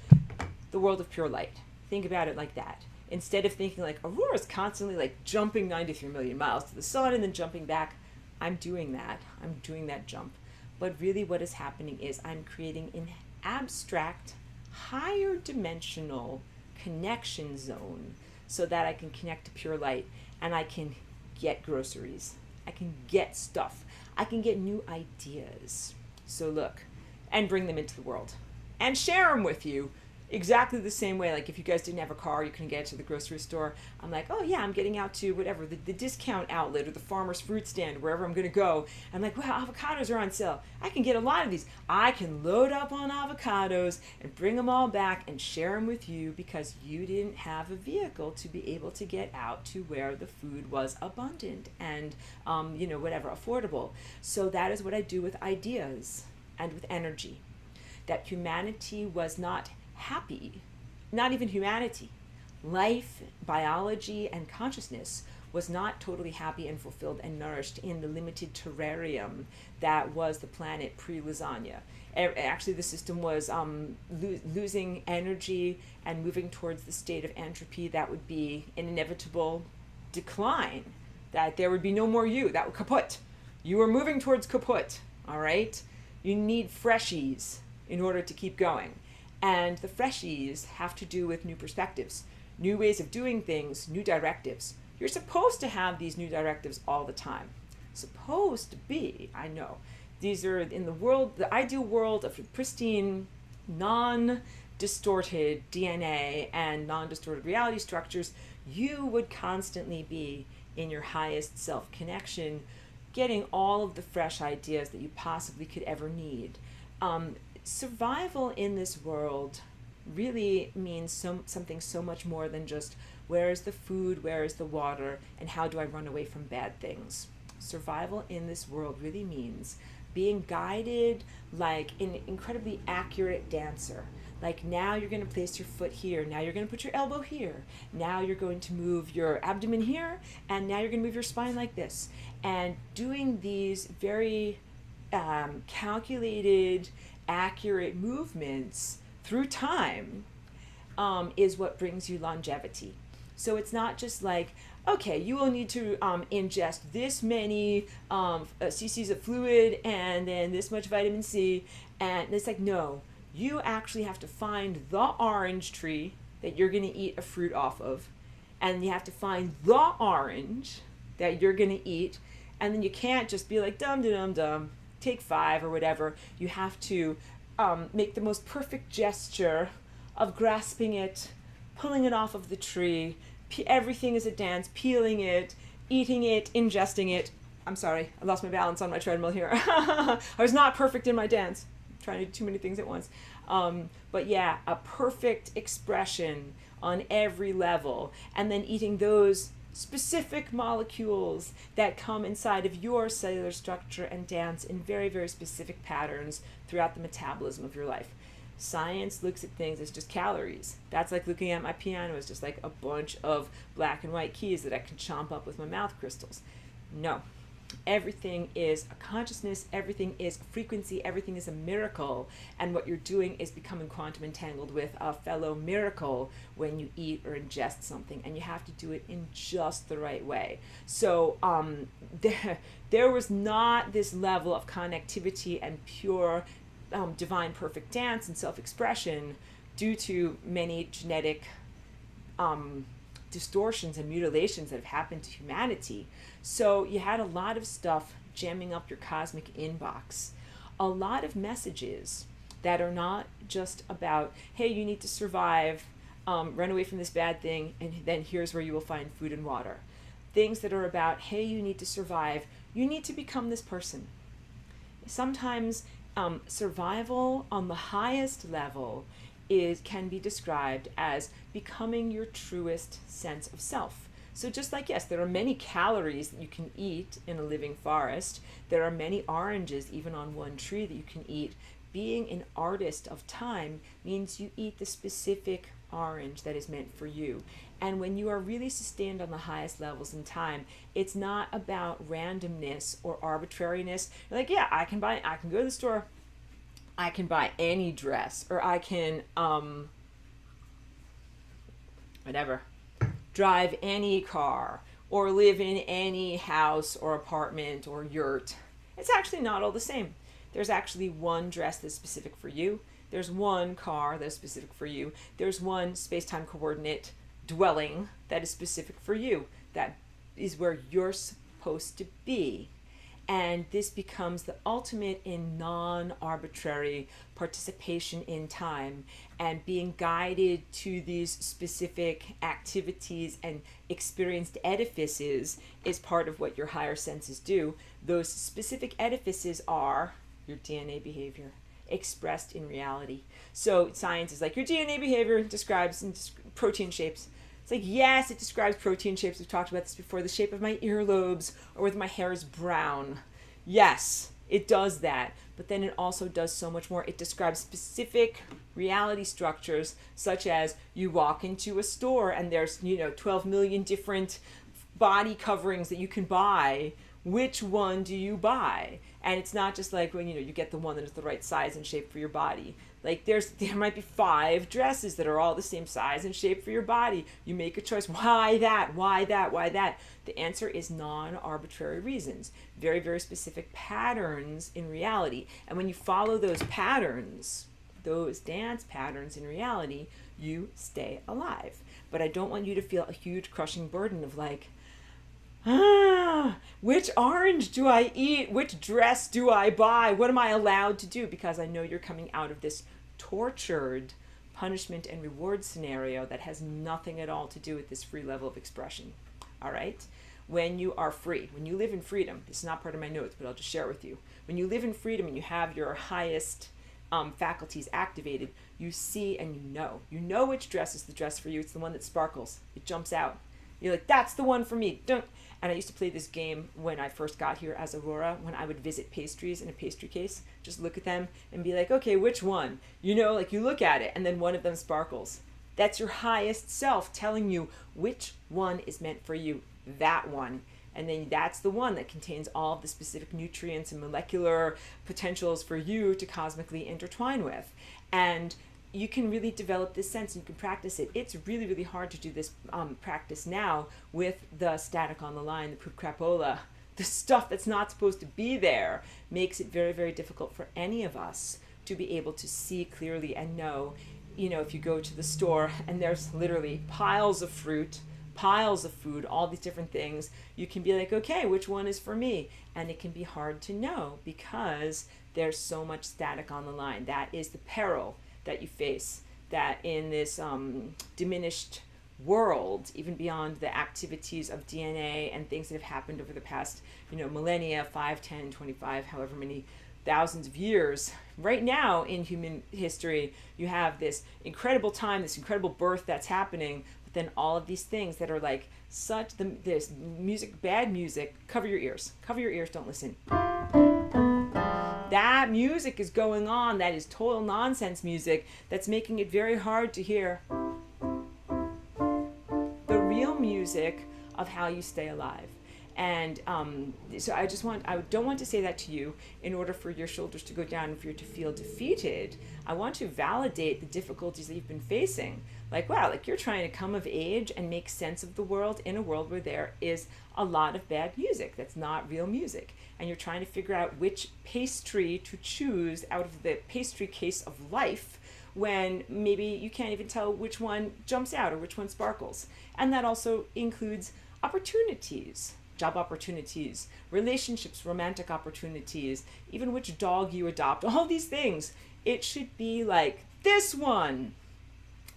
the world of pure light. Think about it like that. Instead of thinking like Aurora's constantly like jumping 93 million miles to the sun and then jumping back, I'm doing that. I'm doing that jump. But really what is happening is I'm creating an abstract, higher dimensional connection zone so that I can connect to pure light and I can get groceries. I can get stuff. I can get new ideas. So look, and bring them into the world and share them with you exactly the same way. Like if you guys didn't have a car, you couldn't get to the grocery store. I'm like, oh yeah, I'm getting out to whatever, the discount outlet or the farmer's fruit stand, wherever I'm going to go. I'm like, wow, avocados are on sale. I can get a lot of these. I can load up on avocados and bring them all back and share them with you because you didn't have a vehicle to be able to get out to where the food was abundant and, whatever, affordable. So that is what I do with ideas and with energy. That humanity was not happy, not even humanity. Life, biology, and consciousness was not totally happy and fulfilled and nourished in the limited terrarium that was the planet pre-lasagna. Actually, the system was losing energy and moving towards the state of entropy that would be an inevitable decline, that there would be no more you, that would kaput. You were moving towards kaput, all right? You need freshies in order to keep going. And the freshies have to do with new perspectives, new ways of doing things, new directives. You're supposed to have these new directives all the time. Supposed to be, I know. These are in the world, the ideal world of pristine, non-distorted DNA and non-distorted reality structures. You would constantly be in your highest self-connection, getting all of the fresh ideas that you possibly could ever need. Survival in this world really means something so much more than just where is the food, where is the water, and how do I run away from bad things. Survival in this world really means being guided like an incredibly accurate dancer. Like now you're going to place your foot here, now you're going to put your elbow here, now you're going to move your abdomen here, and now you're going to move your spine like this. And doing these very calculated, accurate movements through time is what brings you longevity. So it's not just like, okay, you will need to ingest this many cc's of fluid and then this much vitamin C. And it's like, no, you actually have to find the orange tree that you're going to eat a fruit off of. And you have to find the orange that you're going to eat. And then you can't just be like, dum-dum-dum-dum, take 5 or whatever. You have to make the most perfect gesture of grasping it, pulling it off of the tree. Everything is a dance, peeling it, eating it, ingesting it. I'm sorry, I lost my balance on my treadmill here. I was not perfect in my dance. I'm trying to do too many things at once. But yeah, a perfect expression on every level. And then eating those specific molecules that come inside of your cellular structure and dance in very, very specific patterns throughout the metabolism of your life. Science looks at things as just calories. That's like looking at my piano as just like a bunch of black and white keys that I can chomp up with my mouth crystals. No. Everything is a consciousness, everything is a frequency, everything is a miracle, and what you're doing is becoming quantum entangled with a fellow miracle when you eat or ingest something, and you have to do it in just the right way. So there was not this level of connectivity and pure divine perfect dance and self-expression due to many genetic distortions and mutilations that have happened to humanity. So you had a lot of stuff jamming up your cosmic inbox, a lot of messages that are not just about, hey, you need to survive, run away from this bad thing, and then here's where you will find food and water. Things that are about, hey, you need to survive, you need to become this person. Sometimes survival on the highest level can be described as becoming your truest sense of self. So just like, yes, there are many calories that you can eat in a living forest. There are many oranges even on one tree that you can eat. Being an artist of time means you eat the specific orange that is meant for you. And when you are really sustained on the highest levels in time, it's not about randomness or arbitrariness. You're like, yeah, I can go to the store, I can buy any dress, or I can, drive any car, or live in any house or apartment or yurt. It's actually not all the same. There's actually one dress that's specific for you. There's one car that's specific for you. There's one space-time coordinate dwelling that is specific for you. That is where you're supposed to be. And this becomes the ultimate in non-arbitrary participation in time and being guided to these specific activities and experienced edifices is part of what your higher senses do. Those specific edifices are your DNA behavior expressed in reality. So science is like, your DNA behavior describes protein shapes. It's like, yes, it describes protein shapes. We've talked about this before. The shape of my earlobes or whether my hair is brown. Yes, it does that. But then it also does so much more. It describes specific reality structures, such as you walk into a store and there's, 12 million different body coverings that you can buy. Which one do you buy? And it's not just like when, you get the one that is the right size and shape for your body. Like there might be 5 dresses that are all the same size and shape for your body. You make a choice. Why that? Why that? Why that? The answer is non-arbitrary reasons. Very, very specific patterns in reality. And when you follow those patterns, those dance patterns in reality, you stay alive. But I don't want you to feel a huge crushing burden of like, which orange do I eat? Which dress do I buy? What am I allowed to do? Because I know you're coming out of this tortured punishment and reward scenario that has nothing at all to do with this free level of expression. All right? When you are free, when you live in freedom, this is not part of my notes, but I'll just share it with you. When you live in freedom and you have your highest faculties activated, you see and you know. You know which dress is the dress for you. It's the one that sparkles. It jumps out. You're like, that's the one for me. Don't. And I used to play this game when I first got here as Aurora, when I would visit pastries in a pastry case, just look at them and be like, okay, which one? Like you look at it and then one of them sparkles. That's your highest self telling you which one is meant for you, that one. And then that's the one that contains all of the specific nutrients and molecular potentials for you to cosmically intertwine with. And you can really develop this sense and you can practice it. It's really, really hard to do this practice now with the static on the line, the poop crapola. The stuff that's not supposed to be there makes it very, very difficult for any of us to be able to see clearly and know, if you go to the store and there's literally piles of fruit, piles of food, all these different things, you can be like, okay, which one is for me? And it can be hard to know because there's so much static on the line. That is the peril that you face, that in this diminished world, even beyond the activities of DNA and things that have happened over the past, millennia, 5, 10, 25, however many thousands of years, right now in human history, you have this incredible time, this incredible birth that's happening, but then all of these things that are like this music, bad music, cover your ears, don't listen. That music is going on, that is total nonsense music that's making it very hard to hear the real music of how you stay alive. And so I don't want to say that to you in order for your shoulders to go down and for you to feel defeated. I want to validate the difficulties that you've been facing. Like, wow, like you're trying to come of age and make sense of the world in a world where there is a lot of bad music that's not real music. And you're trying to figure out which pastry to choose out of the pastry case of life when maybe you can't even tell which one jumps out or which one sparkles. And that also includes opportunities. Job opportunities, relationships, romantic opportunities, even which dog you adopt, all these things. It should be like this one,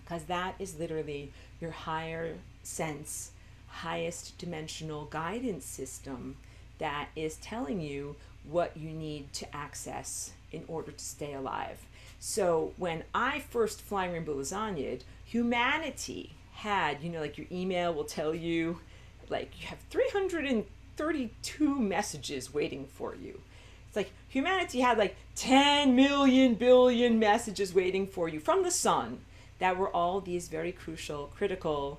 because that is literally your higher sense, highest dimensional guidance system that is telling you what you need to access in order to stay alive. So when I first Flying Rainbow Lasagnaed, humanity had, like your email will tell you, like you have 332 messages waiting for you. It's like humanity had like 10 million billion messages waiting for you from the sun that were all these very crucial, critical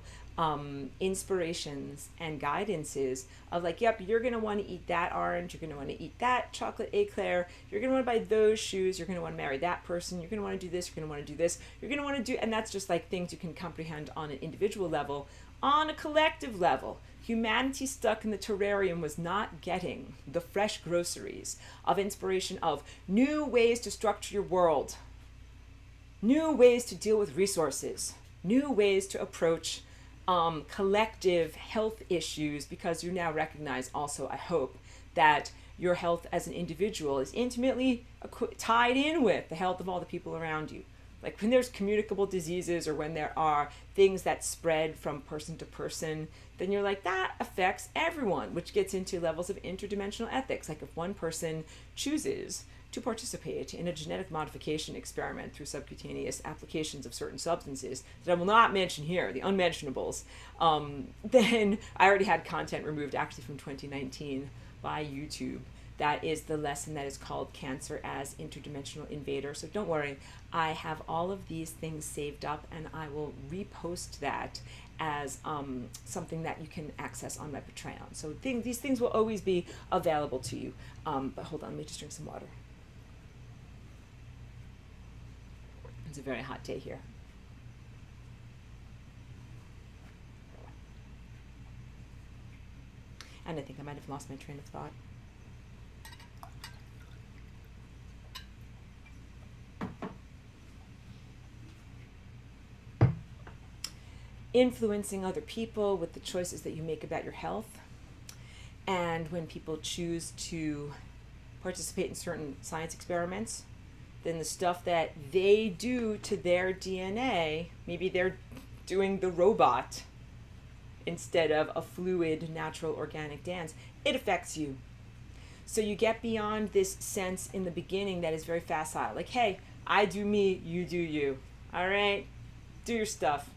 inspirations and guidances of like, yep, you're going to want to eat that orange, you're going to want to eat that chocolate eclair, you're going to want to buy those shoes, you're going to want to marry that person, you're going to want to do this, you're going to want to do this, you're going to want to do, and that's just like things you can comprehend on an individual level. On a collective level, humanity stuck in the terrarium was not getting the fresh groceries of inspiration of new ways to structure your world. new ways to deal with resources, new ways to approach collective health issues, because you now recognize also, I hope, that your health as an individual is intimately tied in with the health of all the people around you. Like when there's communicable diseases or when there are things that spread from person to person, then you're like, that affects everyone, which gets into levels of interdimensional ethics. Like if one person chooses to participate in a genetic modification experiment through subcutaneous applications of certain substances that I will not mention here, the unmentionables, then I already had content removed actually from 2019 by YouTube. That is the lesson that is called Cancer as Interdimensional Invader. So don't worry, I have all of these things saved up, and I will repost that as something that you can access on my Patreon. So these things will always be available to you. But hold on, let me just drink some water. It's a very hot day here. And I think I might have lost my train of thought. Influencing other people with the choices that you make about your health. And when people choose to participate in certain science experiments, then the stuff that they do to their DNA, maybe they're doing the robot instead of a fluid, natural, organic dance, it affects you. So you get beyond this sense in the beginning that is very facile. Like, hey, I do me, you do you. All right? Do your stuff.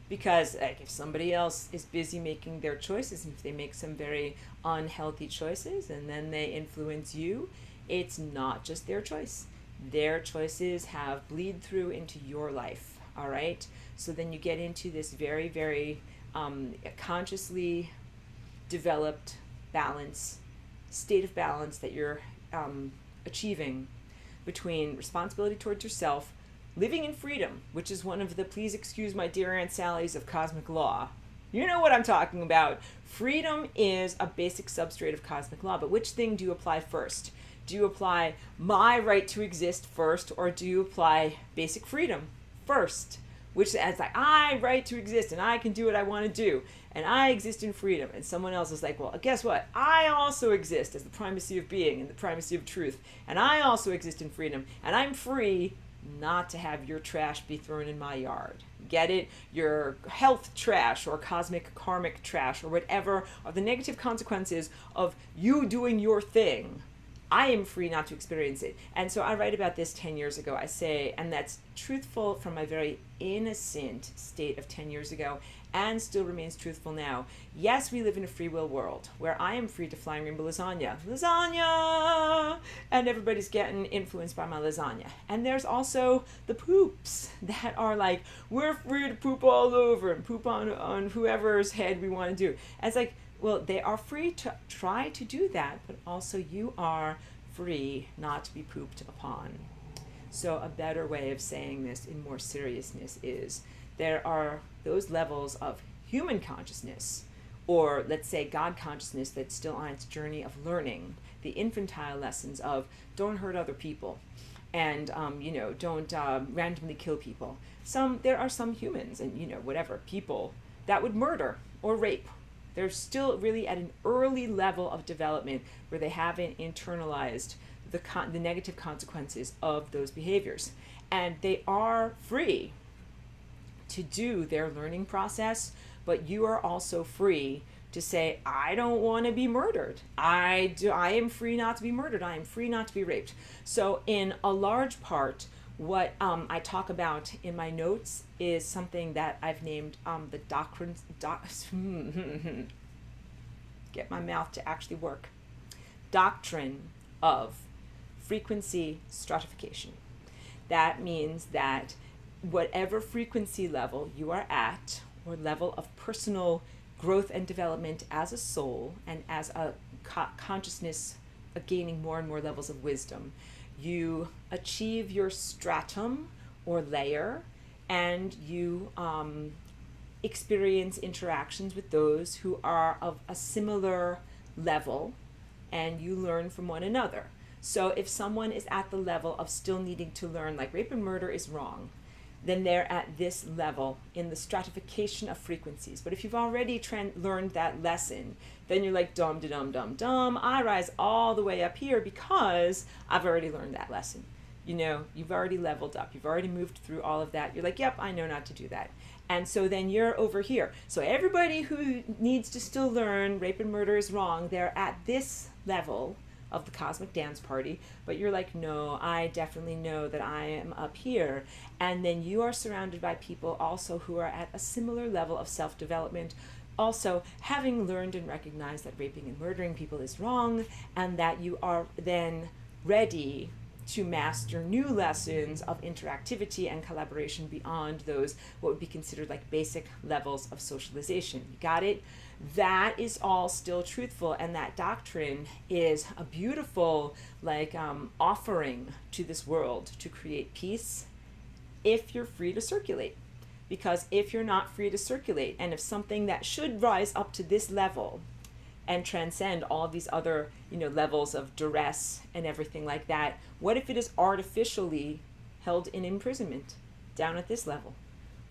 Because like, if somebody else is busy making their choices, and if they make some very unhealthy choices and then they influence you, it's not just their choice. Their choices have bleed through into your life, all right? So then you get into this very, very consciously developed state of balance that you're achieving between responsibility towards yourself, living in freedom, which is one of the please excuse my dear Aunt Sally's of cosmic law. You know what I'm talking about. Freedom is a basic substrate of cosmic law, but which thing do you apply first? Do you apply my right to exist first, or do you apply basic freedom first? Which is like, I right to exist and I can do what I want to do and I exist in freedom. And someone else is like, well, guess what? I also exist as the primacy of being and the primacy of truth. And I also exist in freedom. And I'm free not to have your trash be thrown in my yard. Get it? Your health trash or cosmic karmic trash or whatever are the negative consequences of you doing your thing. I am free not to experience it. And so I write about this 10 years ago. I say, and that's truthful from my very innocent state of 10 years ago and still remains truthful now. Yes, we live in a free will world where I am free to flying rainbow lasagna. Lasagna! And everybody's getting influenced by my lasagna. And there's also the poops that are like, we're free to poop all over and poop on whoever's head we want to do. And it's like, well, they are free to try to do that, but also you are free not to be pooped upon. So a better way of saying this in more seriousness is there are those levels of human consciousness, or let's say God consciousness, that's still on its journey of learning the infantile lessons of don't hurt other people and don't randomly kill people. There are some humans and whatever people that would murder or rape. They're still really at an early level of development where they haven't internalized the negative consequences of those behaviors. And they are free to do their learning process, but you are also free to say, I don't want to be murdered. I am free not to be murdered. I am free not to be raped. So in a large part, what I talk about in my notes is something that I've named the doctrine, get my mouth to actually work, doctrine of frequency stratification. That means that whatever frequency level you are at, or level of personal growth and development as a soul and as a consciousness gaining more and more levels of wisdom, you achieve your stratum or layer, and you experience interactions with those who are of a similar level, and you learn from one another. So if someone is at the level of still needing to learn, like rape and murder is wrong, then they're at this level in the stratification of frequencies. But if you've already learned that lesson, then you're like, dum, dum, dum, dum, I rise all the way up here because I've already learned that lesson. You know, you've already leveled up. You've already moved through all of that. You're like, yep, I know not to do that. And so then you're over here. So everybody who needs to still learn rape and murder is wrong, they're at this level of the cosmic dance party, but you're like, no, I definitely know that I am up here. And then you are surrounded by people also who are at a similar level of self-development, also having learned and recognized that raping and murdering people is wrong, and that you are then ready to master new lessons of interactivity and collaboration beyond those what would be considered like basic levels of socialization. You got it? That is all still truthful, and that doctrine is a beautiful offering to this world to create peace if you're free to circulate. Because if you're not free to circulate, and if something that should rise up to this level and transcend all these other, levels of duress and everything like that, what if it is artificially held in imprisonment down at this level?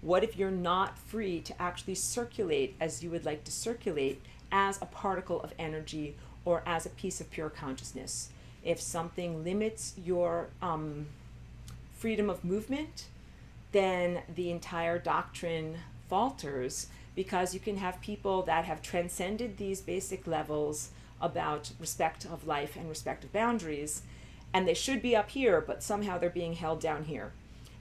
What if you're not free to actually circulate as you would like to circulate as a particle of energy or as a piece of pure consciousness? If something limits your freedom of movement, then the entire doctrine falters, because you can have people that have transcended these basic levels about respect of life and respect of boundaries, and they should be up here, but somehow they're being held down here.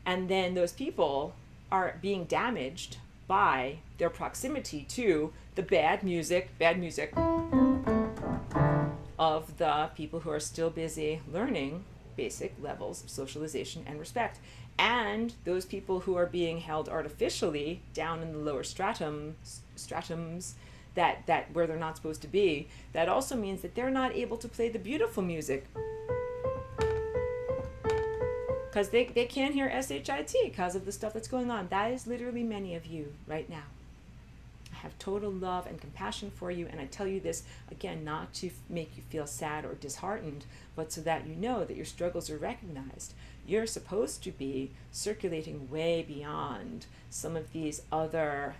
And then those people are being damaged by their proximity to the bad music of the people who are still busy learning basic levels of socialization and respect. And those people who are being held artificially down in the lower stratums that where they're not supposed to be, that also means that they're not able to play the beautiful music because they can't hear SHIT because of the stuff that's going on. That is literally many of you right now. I have total love and compassion for you, and I tell you this, again, not to make you feel sad or disheartened, but so that you know that your struggles are recognized. You're supposed to be circulating way beyond some of these other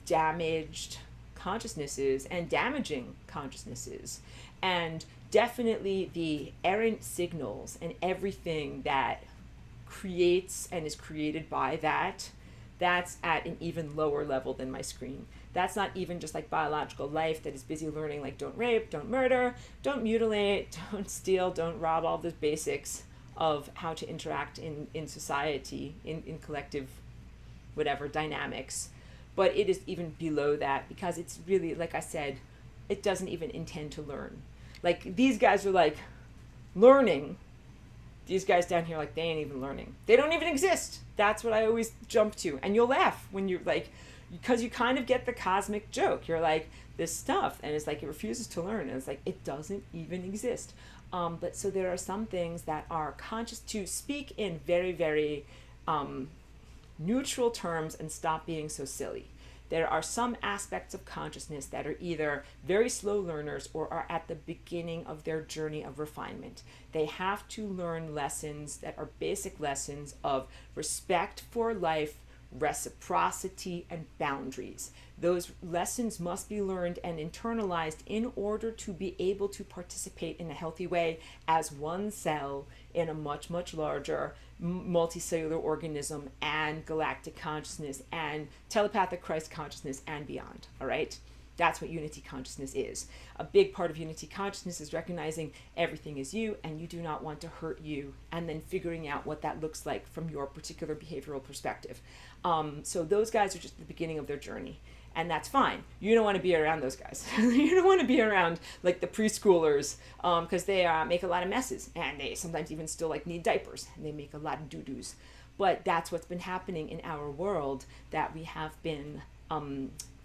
damaged consciousnesses and damaging consciousnesses, and definitely the errant signals and everything that creates and is created by that, that's at an even lower level than my screen. That's not even just like biological life that is busy learning like don't rape, don't murder, don't mutilate, don't steal, don't rob, all the basics of how to interact in society, in collective whatever dynamics. But it is even below that, because it's really, like I said, it doesn't even intend to learn. Like these guys are like learning. These guys down here, like, they ain't even learning. They don't even exist. That's what I always jump to. And you'll laugh when you're like, because you kind of get the cosmic joke. You're like, this stuff, and it's like it refuses to learn, and it's like it doesn't even exist. But so there are some things that are conscious to speak in very, very neutral terms and stop being so silly. There are some aspects of consciousness that are either very slow learners or are at the beginning of their journey of refinement. They have to learn lessons that are basic lessons of respect for life, reciprocity, and boundaries. Those lessons must be learned and internalized in order to be able to participate in a healthy way as one cell in a much, much larger multicellular organism and galactic consciousness and telepathic Christ consciousness and beyond. All right? That's what unity consciousness is. A big part of unity consciousness is recognizing everything is you and you do not want to hurt you, and then figuring out what that looks like from your particular behavioral perspective. So those guys are just at the beginning of their journey. And that's fine. You don't want to be around those guys. You don't want to be around like the preschoolers, because they make a lot of messes, and they sometimes even still like need diapers, and they make a lot of doo-doos. But that's what's been happening in our world, that we have been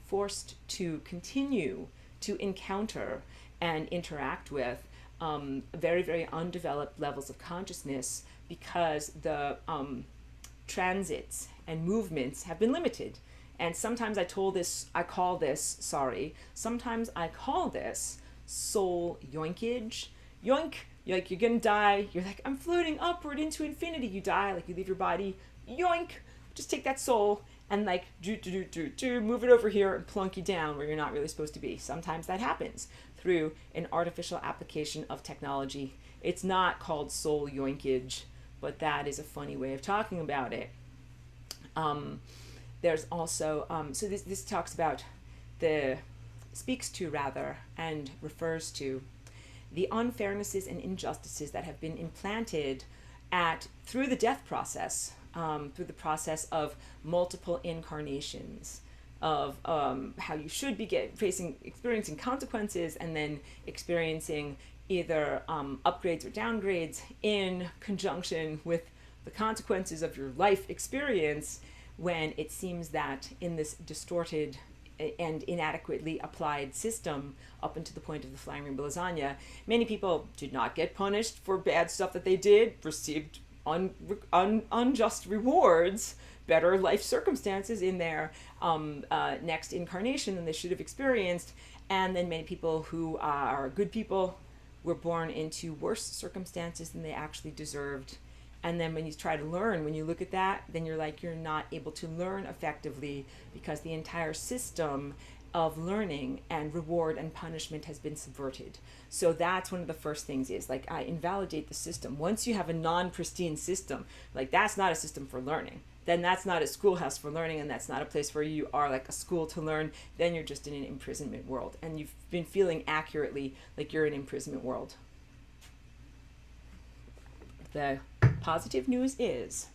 forced to continue to encounter and interact with very, very undeveloped levels of consciousness, because the transits and movements have been limited. And sometimes I call this soul yoinkage. Yoink, you're like, you're gonna die. You're like, I'm floating upward into infinity. You die, like you leave your body. Yoink, just take that soul and like move it over here and plunk you down where you're not really supposed to be. Sometimes that happens through an artificial application of technology. It's not called soul yoinkage, but that is a funny way of talking about it. There's also, so this talks about speaks to rather, and refers to the unfairnesses and injustices that have been implanted through the death process, through the process of multiple incarnations, of how you should be experiencing consequences and then experiencing either upgrades or downgrades in conjunction with the consequences of your life experience, when it seems that in this distorted and inadequately applied system up until the point of the flying rainbow lasagna, many people did not get punished for bad stuff that they did, received unjust rewards, better life circumstances in their next incarnation than they should have experienced, and then many people who are good people were born into worse circumstances than they actually deserved. And then when you try to learn, when you look at that, then you're like, you're not able to learn effectively because the entire system of learning and reward and punishment has been subverted. So that's one of the first things is like, I invalidate the system. Once you have a non-pristine system, like that's not a system for learning. Then that's not a schoolhouse for learning, and that's not a place where you are like a school to learn. Then you're just in an imprisonment world, and you've been feeling accurately like you're in an imprisonment world. The positive news is,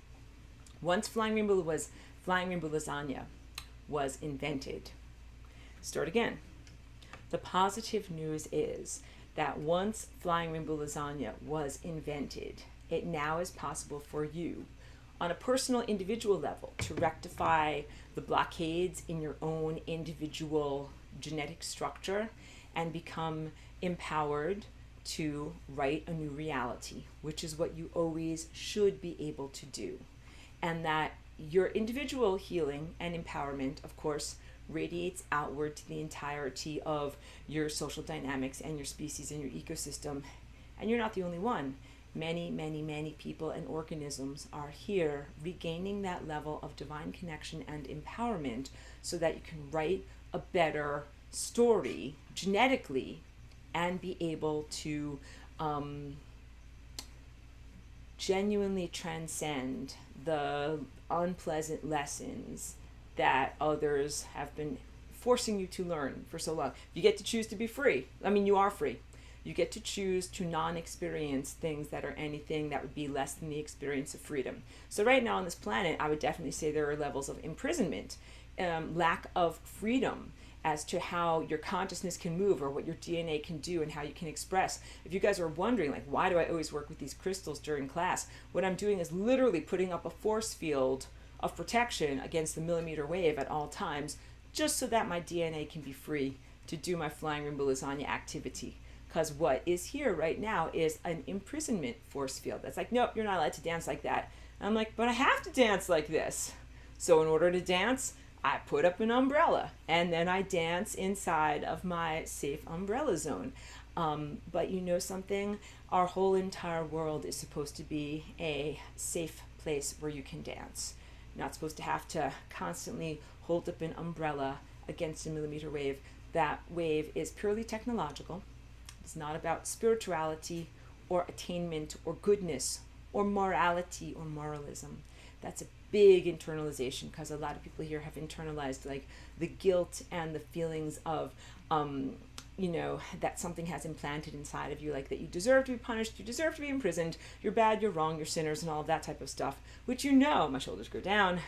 once flying rainbow lasagna was invented. Start again. The positive news is that once flying rainbow lasagna was invented, it now is possible for you on a personal individual level to rectify the blockades in your own individual genetic structure and become empowered to write a new reality, which is what you always should be able to do. And that your individual healing and empowerment, of course, radiates outward to the entirety of your social dynamics and your species and your ecosystem. And you're not the only one. Many, many, many people and organisms are here regaining that level of divine connection and empowerment so that you can write a better story genetically and be able to genuinely transcend the unpleasant lessons that others have been forcing you to learn for so long. You get to choose to be free. I mean, you are free. You get to choose to non-experience things that are anything that would be less than the experience of freedom. So right now on this planet, I would definitely say there are levels of imprisonment, lack of freedom as to how your consciousness can move or what your DNA can do and how you can express. If you guys are wondering, like, why do I always work with these crystals during class? What I'm doing is literally putting up a force field of protection against the millimeter wave at all times, just so that my DNA can be free to do my flying rainbow lasagna activity. Because what is here right now is an imprisonment force field. That's like, nope, you're not allowed to dance like that. And I'm like, but I have to dance like this. So in order to dance, I put up an umbrella, and then I dance inside of my safe umbrella zone. But you know something? Our whole entire world is supposed to be a safe place where you can dance. You're not supposed to have to constantly hold up an umbrella against a millimeter wave. That wave is purely technological. It's not about spirituality or attainment or goodness or morality or moralism. That's a big internalization, because a lot of people here have internalized like the guilt and the feelings of that something has implanted inside of you, like that you deserve to be punished, you deserve to be imprisoned, you're bad, you're wrong, you're sinners, and all of that type of stuff, which my shoulders go down,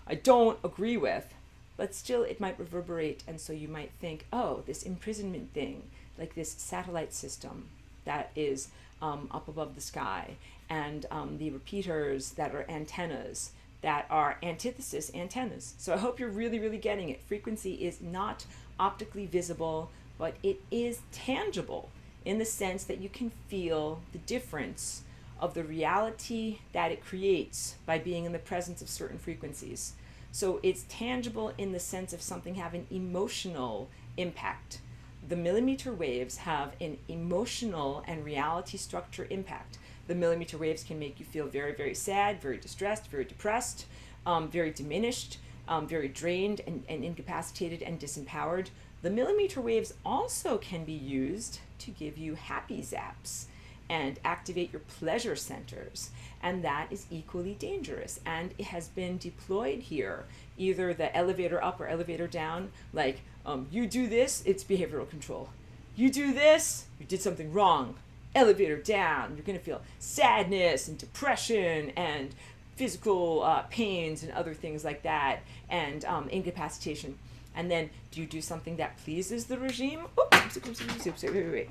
I don't agree with, but still it might reverberate. And so you might think, oh, this imprisonment thing, like this satellite system that is up above the sky, and the repeaters that are antennas that are antithesis antennas. So I hope you're really, really getting it. Frequency is not optically visible, but it is tangible in the sense that you can feel the difference of the reality that it creates by being in the presence of certain frequencies. So it's tangible in the sense of something having emotional impact. The millimeter waves have an emotional and reality structure impact. The millimeter waves can make you feel very, very sad, very distressed, very depressed. very diminished, very drained and incapacitated and disempowered. The millimeter waves also can be used to give you happy zaps and activate your pleasure centers, and that is equally dangerous. And it has been deployed here, either the elevator up or elevator down, like you do this, it's behavioral control. You do this, you did something wrong. Elevator down, you're going to feel sadness and depression and physical pains and other things like that, and incapacitation. And then, do you do something that pleases the regime? Wait.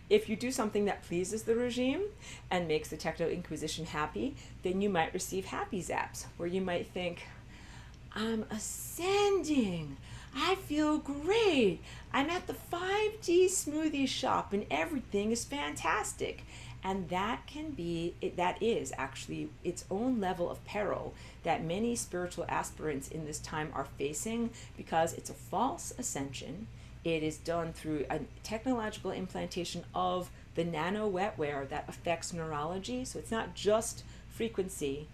If you do something that pleases the regime and makes the Techno-Inquisition happy, then you might receive happy zaps, where you might think, I'm ascending. I feel great. I'm at the 5D smoothie shop and everything is fantastic. And that is actually its own level of peril that many spiritual aspirants in this time are facing, because it's a false ascension. It is done through a technological implantation of the nano wetware that affects neurology. So it's not just frequency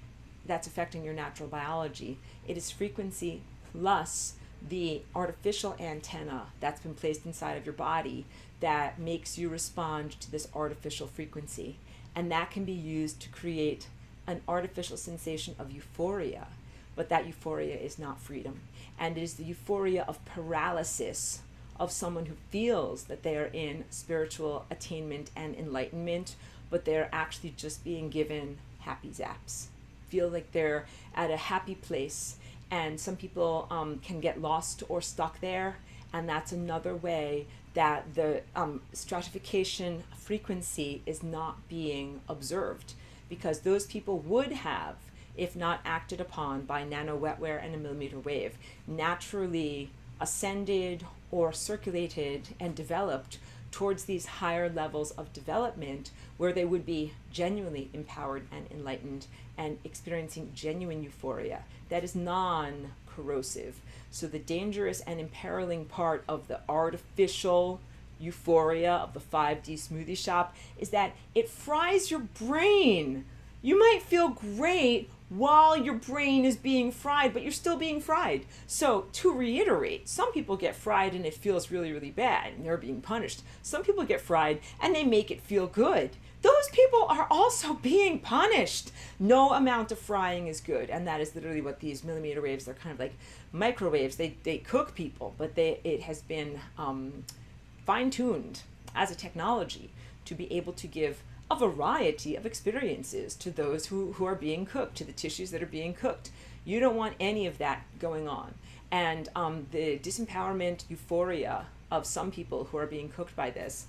that's affecting your natural biology. It is frequency plus the artificial antenna that's been placed inside of your body that makes you respond to this artificial frequency. And that can be used to create an artificial sensation of euphoria. But that euphoria is not freedom. And it is the euphoria of paralysis, of someone who feels that they are in spiritual attainment and enlightenment, but they're actually just being given happy zaps. Feel like they're at a happy place. And some people can get lost or stuck there. And that's another way that the stratification frequency is not being observed, because those people would have, if not acted upon by nano wetware and a millimeter wave, naturally ascended or circulated and developed towards these higher levels of development, where they would be genuinely empowered and enlightened and experiencing genuine euphoria that is non-corrosive. So the dangerous and imperiling part of the artificial euphoria of the 5D smoothie shop is that it fries your brain. You might feel great while your brain is being fried, but you're still being fried. So to reiterate, some people get fried and it feels really, really bad and they're being punished. Some people get fried and they make it feel good. Those people are also being punished. No amount of frying is good. And that is literally what these millimeter waves, they're kind of like microwaves. They cook people, but it has been fine-tuned as a technology to be able to give a variety of experiences to those who are being cooked, to the tissues that are being cooked. You don't want any of that going on. And the disempowerment euphoria of some people who are being cooked by this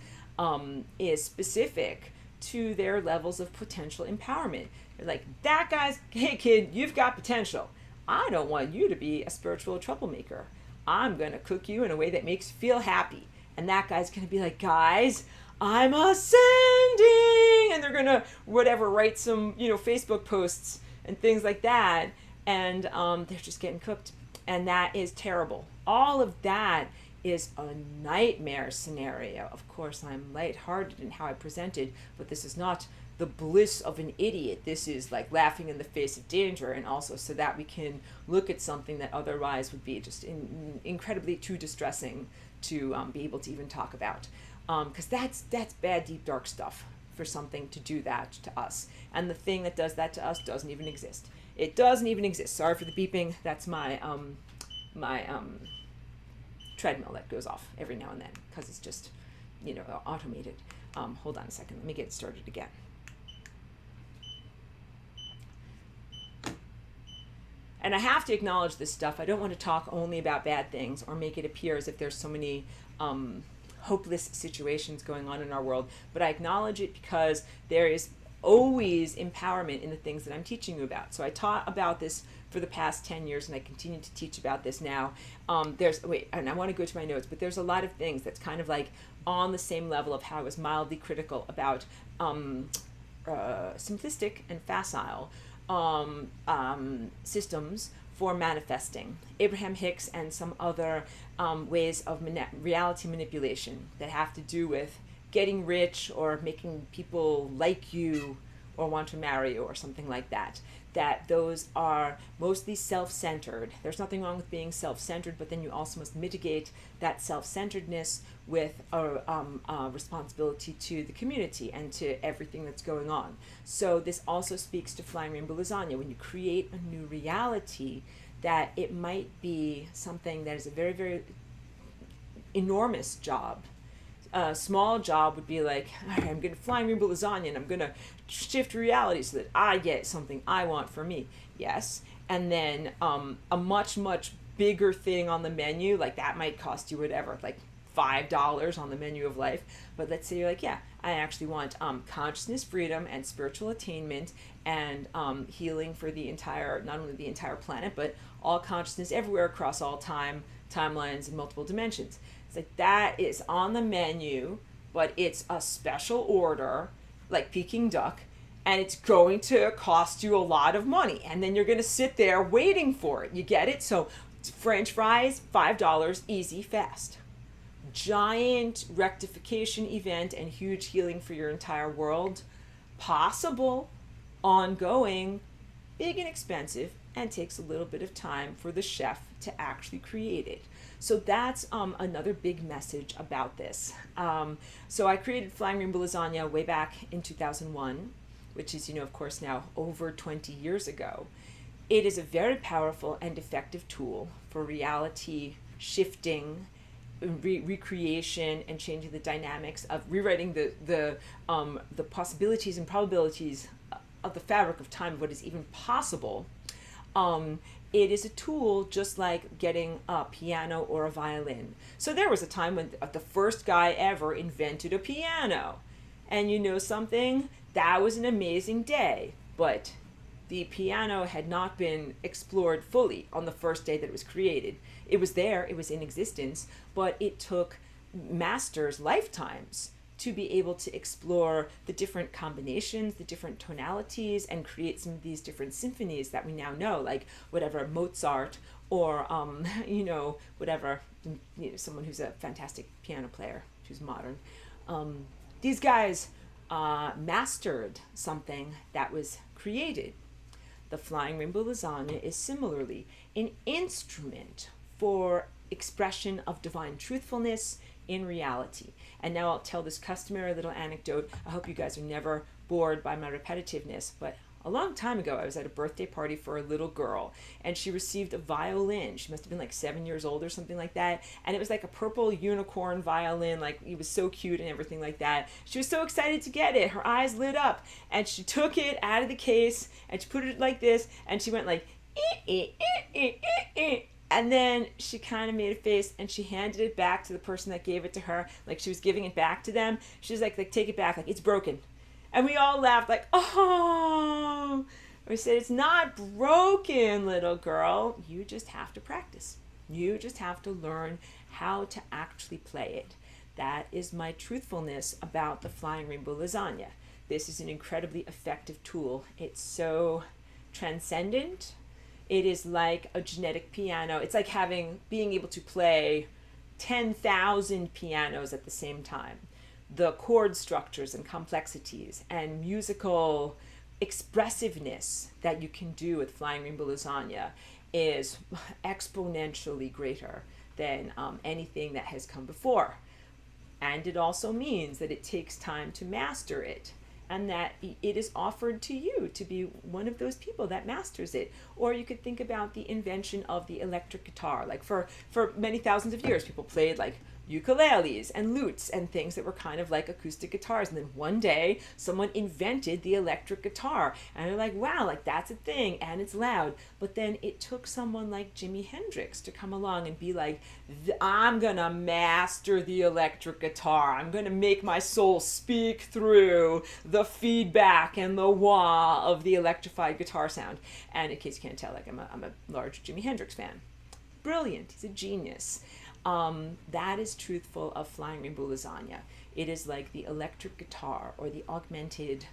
is specific to their levels of potential empowerment. They're like, that guy's, hey kid, you've got potential. I don't want you to be a spiritual troublemaker. I'm going to cook you in a way that makes you feel happy. And that guy's going to be like, guys, I'm ascending, and they're gonna write some Facebook posts and things like that, and they're just getting cooked, and that is terrible. All of that is a nightmare scenario. Of course, I'm lighthearted in how I presented, but this is not the bliss of an idiot. This is like laughing in the face of danger, and also so that we can look at something that otherwise would be just incredibly too distressing to be able to even talk about. Because that's bad, deep, dark stuff for something to do that to us. And the thing that does that to us doesn't even exist. It doesn't even exist. Sorry for the beeping. That's my treadmill that goes off every now and then, because it's just, automated. Hold on a second. Let me get started again. And I have to acknowledge this stuff. I don't want to talk only about bad things or make it appear as if there's so many hopeless situations going on in our world, but I acknowledge it because there is always empowerment in the things that I'm teaching you about. So I taught about this for the past 10 years, and I continue to teach about this now. And I want to go to my notes, but there's a lot of things that's kind of like on the same level of how I was mildly critical about simplistic and facile systems for manifesting. Abraham Hicks and some other ways of reality manipulation that have to do with getting rich or making people like you or want to marry you or something like that. That those are mostly self-centered. There's nothing wrong with being self-centered, but then you also must mitigate that self-centeredness with a responsibility to the community and to everything that's going on. So this also speaks to Flying Rainbow Lasagna. When you create a new reality, that it might be something that is a very, very enormous job. A small job would be like, all right, I'm going to Flying Rainbow Lasagna and I'm going to shift reality so that I get something I want for me. Yes. And then a much, much bigger thing on the menu, like that might cost you whatever, like $5 on the menu of life. But let's say you're like, yeah, I actually want consciousness, freedom, and spiritual attainment, and healing for the entire, not only the entire planet, but all consciousness everywhere across all time, timelines, and multiple dimensions. It's like that is on the menu, but it's a special order, like Peking duck, and it's going to cost you a lot of money. And then you're going to sit there waiting for it. You get it? So French fries, $5, easy, fast. Giant rectification event and huge healing for your entire world. Possible, ongoing, big and expensive, and takes a little bit of time for the chef to actually create it. So that's another big message about this. So I created Flying Rainbow Lasagna way back in 2001, which is, of course, now over 20 years ago. It is a very powerful and effective tool for reality shifting, recreation, and changing the dynamics of rewriting the possibilities and probabilities of the fabric of time, of what is even possible. It is a tool just like getting a piano or a violin. So there was a time when the first guy ever invented a piano. And you know something? That was an amazing day. But the piano had not been explored fully on the first day that it was created. It was there, it was in existence, but it took masters lifetimes to be able to explore the different combinations, the different tonalities, and create some of these different symphonies that we now know, like whatever Mozart or, whatever, someone who's a fantastic piano player, who's modern. These guys mastered something that was created. The Flying Rainbow Lasagna is similarly an instrument for expression of divine truthfulness in reality. And now I'll tell this customary little anecdote. I hope you guys are never bored by my repetitiveness, but a long time ago I was at a birthday party for a little girl, and she received a violin. She must have been like 7 years old or something like that, and it was like a purple unicorn violin, like it was so cute and everything like that. She was so excited to get it. Her eyes lit up, and she took it out of the case and she put it like this, and she went like and then she kind of made a face and she handed it back to the person that gave it to her, like she was giving it back to them. She was like take it back, like it's broken. And we all laughed like, oh. We said, it's not broken, little girl. You just have to practice. You just have to learn how to actually play it. That is my truthfulness about the Flying Rainbow Lasagna. This is an incredibly effective tool. It's so transcendent. It is like a genetic piano. It's like being able to play 10,000 pianos at the same time. The chord structures and complexities and musical expressiveness that you can do with Flying Rainbow Lasagna is exponentially greater than anything that has come before. And it also means that it takes time to master it, and that it is offered to you to be one of those people that masters it. Or you could think about the invention of the electric guitar. Like for many thousands of years, people played like ukuleles and lutes and things that were kind of like acoustic guitars. And then one day, someone invented the electric guitar. And they're like, wow, like that's a thing, and it's loud. But then it took someone like Jimi Hendrix to come along and be like, I'm gonna master the electric guitar. I'm gonna make my soul speak through the feedback and the wah of the electrified guitar sound. And in case you can't tell, like I'm a large Jimi Hendrix fan. Brilliant, he's a genius. That is truthful of Flying Rainbow Lasagna. It is like the electric guitar or the augmented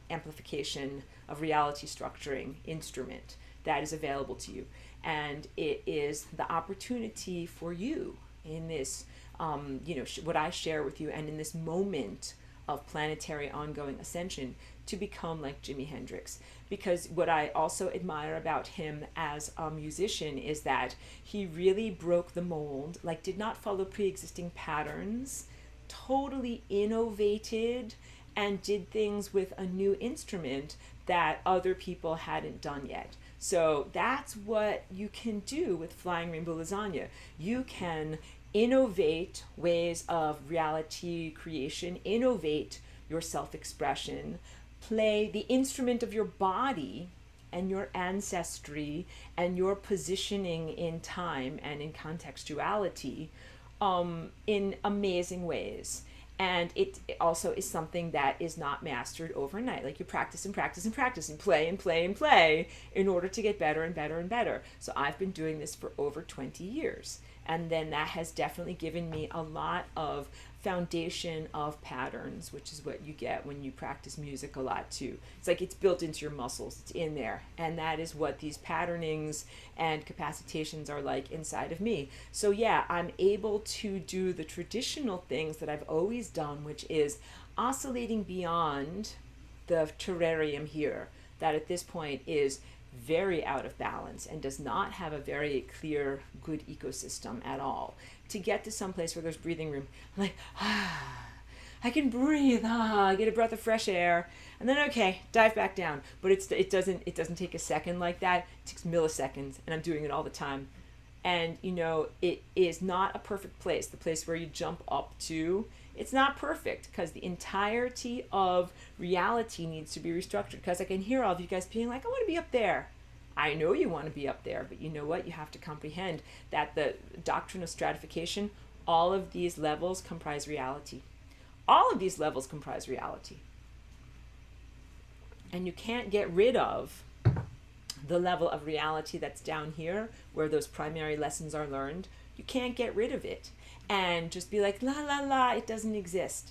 amplification of reality structuring instrument that is available to you. And it is the opportunity for you in this, what I share with you, and in this moment of planetary ongoing ascension to become like Jimi Hendrix. Because what I also admire about him as a musician is that he really broke the mold, like did not follow pre-existing patterns, totally innovated, and did things with a new instrument that other people hadn't done yet. So that's what you can do with Flying Rainbow Lasagna. You can innovate ways of reality creation, innovate your self-expression, play the instrument of your body and your ancestry and your positioning in time and in contextuality in amazing ways. And it also is something that is not mastered overnight. Like you practice and practice and practice and play and play and play in order to get better and better and better. So I've been doing this for over 20 years. And then that has definitely given me a lot of foundation of patterns, which is what you get when you practice music a lot too. It's like it's built into your muscles, it's in there. And that is what these patternings and capacitations are like inside of me. So yeah, I'm able to do the traditional things that I've always done, which is oscillating beyond the terrarium here, that at this point is very out of balance and does not have a very clear, good ecosystem at all. To get to some place where there's breathing room, I'm like, I can breathe, get a breath of fresh air, and then okay, dive back down. But it doesn't take a second like that. It takes milliseconds, and I'm doing it all the time. And you know, it is not a perfect place. The place where you jump up to, it's not perfect because the entirety of reality needs to be restructured. Because I can hear all of you guys being like, I want to be up there. I know you want to be up there, but you know what? You have to comprehend that the doctrine of stratification, all of these levels comprise reality. All of these levels comprise reality. And you can't get rid of the level of reality that's down here where those primary lessons are learned. You can't get rid of it and just be like, la, la, la, it doesn't exist.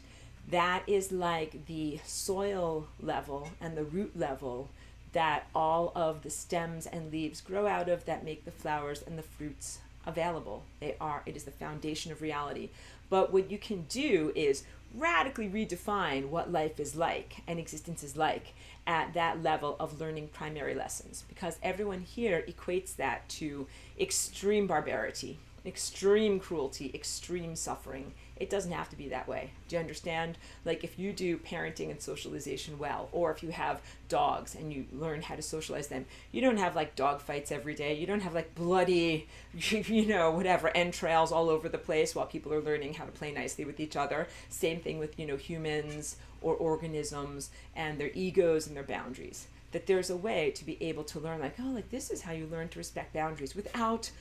That is like the soil level and the root level that all of the stems and leaves grow out of, that make the flowers and the fruits available. It is the foundation of reality. But what you can do is radically redefine what life is like and existence is like at that level of learning primary lessons, because everyone here equates that to extreme barbarity, extreme cruelty, extreme suffering. It doesn't have to be that way. Do you understand? Like if you do parenting and socialization well, or if you have dogs and you learn how to socialize them, you don't have like dog fights every day. You don't have like bloody, whatever, entrails all over the place while people are learning how to play nicely with each other. Same thing with, humans or organisms and their egos and their boundaries. That there's a way to be able to learn like this is how you learn to respect boundaries without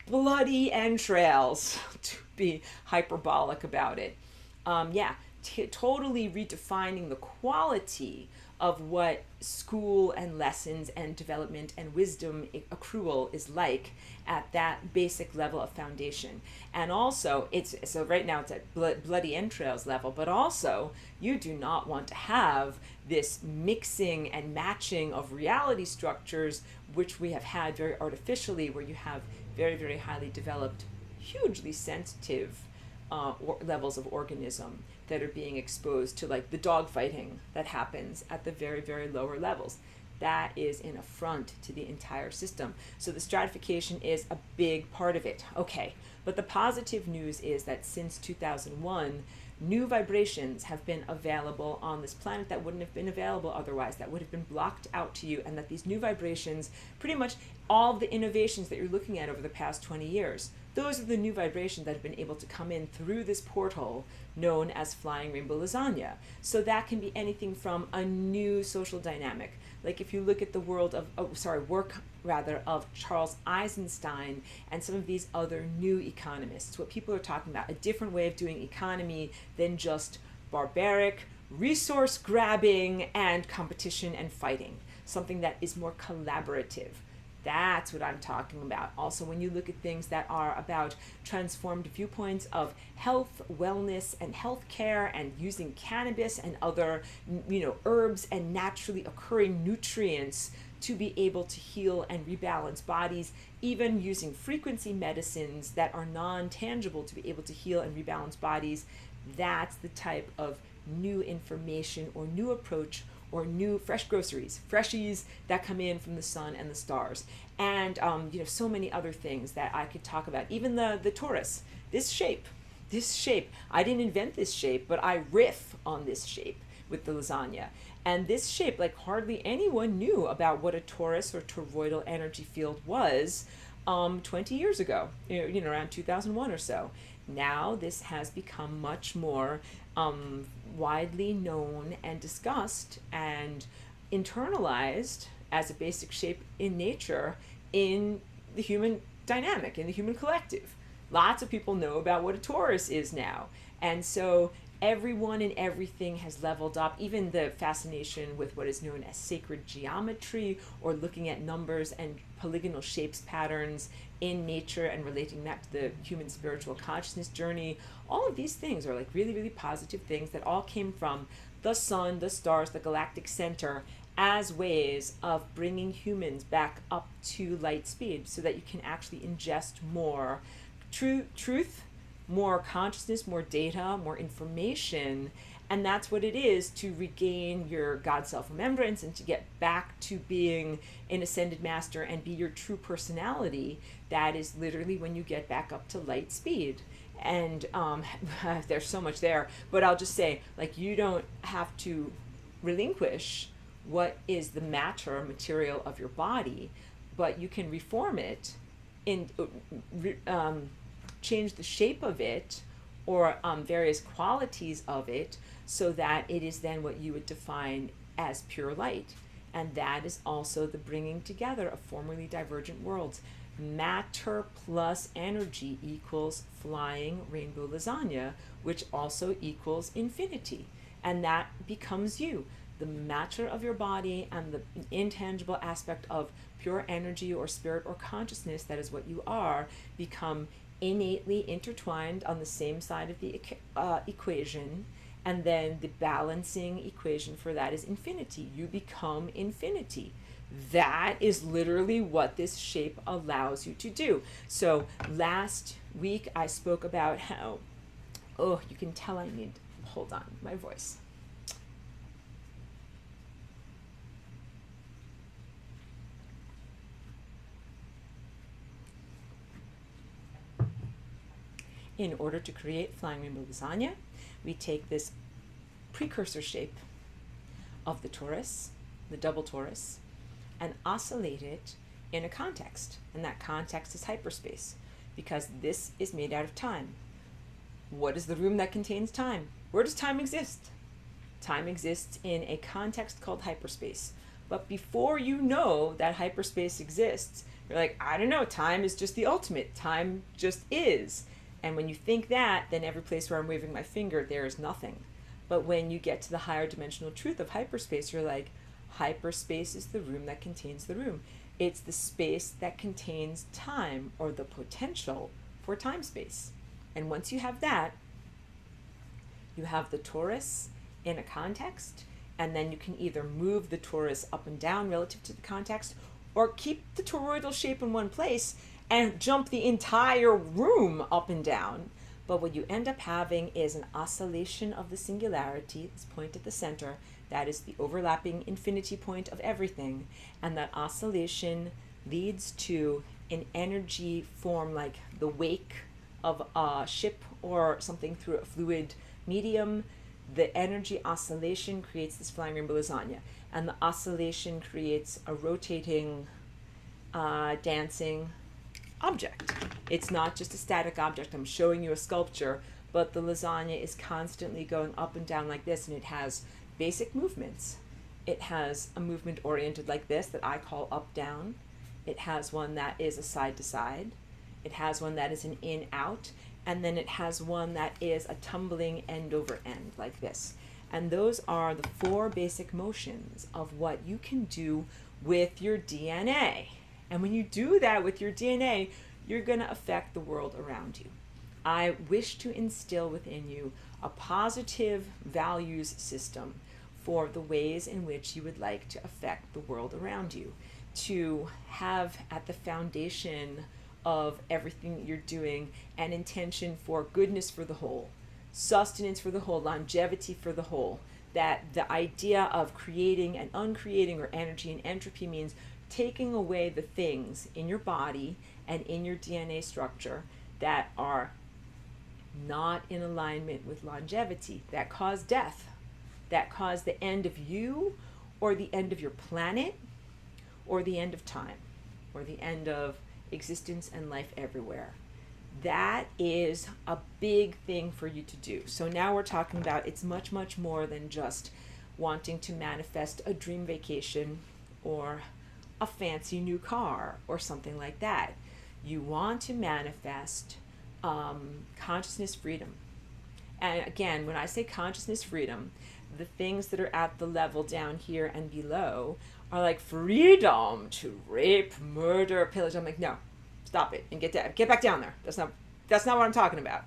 bloody entrails, to be hyperbolic about it. Totally redefining the quality of what school and lessons and development and wisdom accrual is like at that basic level of foundation. And also, so right now it's at bloody entrails level, but also you do not want to have this mixing and matching of reality structures, which we have had very artificially, where you have very, very highly developed, hugely sensitive levels of organism that are being exposed to like the dog fighting that happens at the very, very lower levels. That is an affront to the entire system. So the stratification is a big part of it. Okay, but the positive news is that since 2001, new vibrations have been available on this planet that wouldn't have been available otherwise, that would have been blocked out to you, and that these new vibrations, pretty much all of the innovations that you're looking at over the past 20 years, those are the new vibrations that have been able to come in through this portal known as Flying Rainbow Lasagna. So that can be anything from a new social dynamic. Like if you look at the work of Charles Eisenstein and some of these other new economists, what people are talking about, a different way of doing economy than just barbaric, resource grabbing and competition and fighting. Something that is more collaborative. That's what I'm talking about. Also, when you look at things that are about transformed viewpoints of health, wellness, and healthcare, and using cannabis and other, herbs and naturally occurring nutrients to be able to heal and rebalance bodies, even using frequency medicines that are non-tangible to be able to heal and rebalance bodies, That's the type of new information or new approach or new fresh groceries, freshies that come in from the sun and the stars. And so many other things that I could talk about. Even the torus, this shape. I didn't invent this shape, but I riff on this shape with the lasagna. And this shape, like hardly anyone knew about what a torus or toroidal energy field was 20 years ago, around 2001 or so. Now this has become much more widely known and discussed and internalized as a basic shape in nature in the human dynamic, in the human collective. Lots of people know about what a torus is now. And so everyone and everything has leveled up, even the fascination with what is known as sacred geometry, or looking at numbers and polygonal shapes patterns in nature and relating that to the human spiritual consciousness journey. All of these things are like really, really positive things that all came from the sun, the stars, the galactic center, as ways of bringing humans back up to light speed so that you can actually ingest more truth, more consciousness, more data, more information. And that's what it is to regain your God self-remembrance and to get back to being an ascended master and be your true personality. That is literally when you get back up to light speed. And there's so much there, but I'll just say, like, you don't have to relinquish what is the matter material of your body, but you can reform it in change the shape of it or various qualities of it so that it is then what you would define as pure light. And that is also the bringing together of formerly divergent worlds. Matter plus energy equals flying rainbow lasagna, which also equals infinity. And that becomes you. The matter of your body and the intangible aspect of pure energy or spirit or consciousness, that is what you are, become innately intertwined on the same side of the equation. And then the balancing equation for that is infinity. You become infinity. That is literally what this shape allows you to do. So last week I spoke about how, you can tell I need, hold on, my voice. In order to create flying rainbow lasagna, we take this precursor shape of the torus, the double torus, and oscillate it in a context. And that context is hyperspace, because this is made out of time. What is the room that contains time? Where does time exist? Time exists in a context called hyperspace. But before you know that hyperspace exists, you're like, I don't know, time is just the ultimate. Time just is. And when you think that, then every place where I'm waving my finger, there is nothing. But when you get to the higher dimensional truth of hyperspace, you're like, hyperspace is the room that contains the room. It's the space that contains time, or the potential for time-space. And once you have that, you have the torus in a context, and then you can either move the torus up and down relative to the context, or keep the toroidal shape in one place and jump the entire room up and down. But what you end up having is an oscillation of the singularity, this point at the center, that is the overlapping infinity point of everything. And that oscillation leads to an energy form like the wake of a ship or something through a fluid medium. The energy oscillation creates this flying rainbow lasagna. And the oscillation creates a rotating, dancing object. It's not just a static object. I'm showing you a sculpture, but the lasagna is constantly going up and down like this, and it has basic movements. It has a movement oriented like this that I call up-down. It has one that is a side-to-side. It has one that is an in-out, and then it has one that is a tumbling end-over-end like this. And those are the 4 basic motions of what you can do with your DNA. And when you do that with your DNA, you're going to affect the world around you. I wish to instill within you a positive values system for the ways in which you would like to affect the world around you. To have at the foundation of everything that you're doing an intention for goodness for the whole. sustenance for the whole, longevity for the whole. That the idea of creating and uncreating, or energy and entropy, means taking away the things in your body and in your DNA structure that are not in alignment with longevity, that cause death, that cause the end of you, or the end of your planet, or the end of time, or the end of existence and life everywhere. That is a big thing for you to do. So now we're talking about, it's much, much more than just wanting to manifest a dream vacation or a fancy new car or something like that. You want to manifest consciousness freedom. And again, when I say consciousness freedom, the things that are at the level down here and below are like freedom to rape, murder, pillage. I'm like, no, stop it and get back down there. That's not what I'm talking about.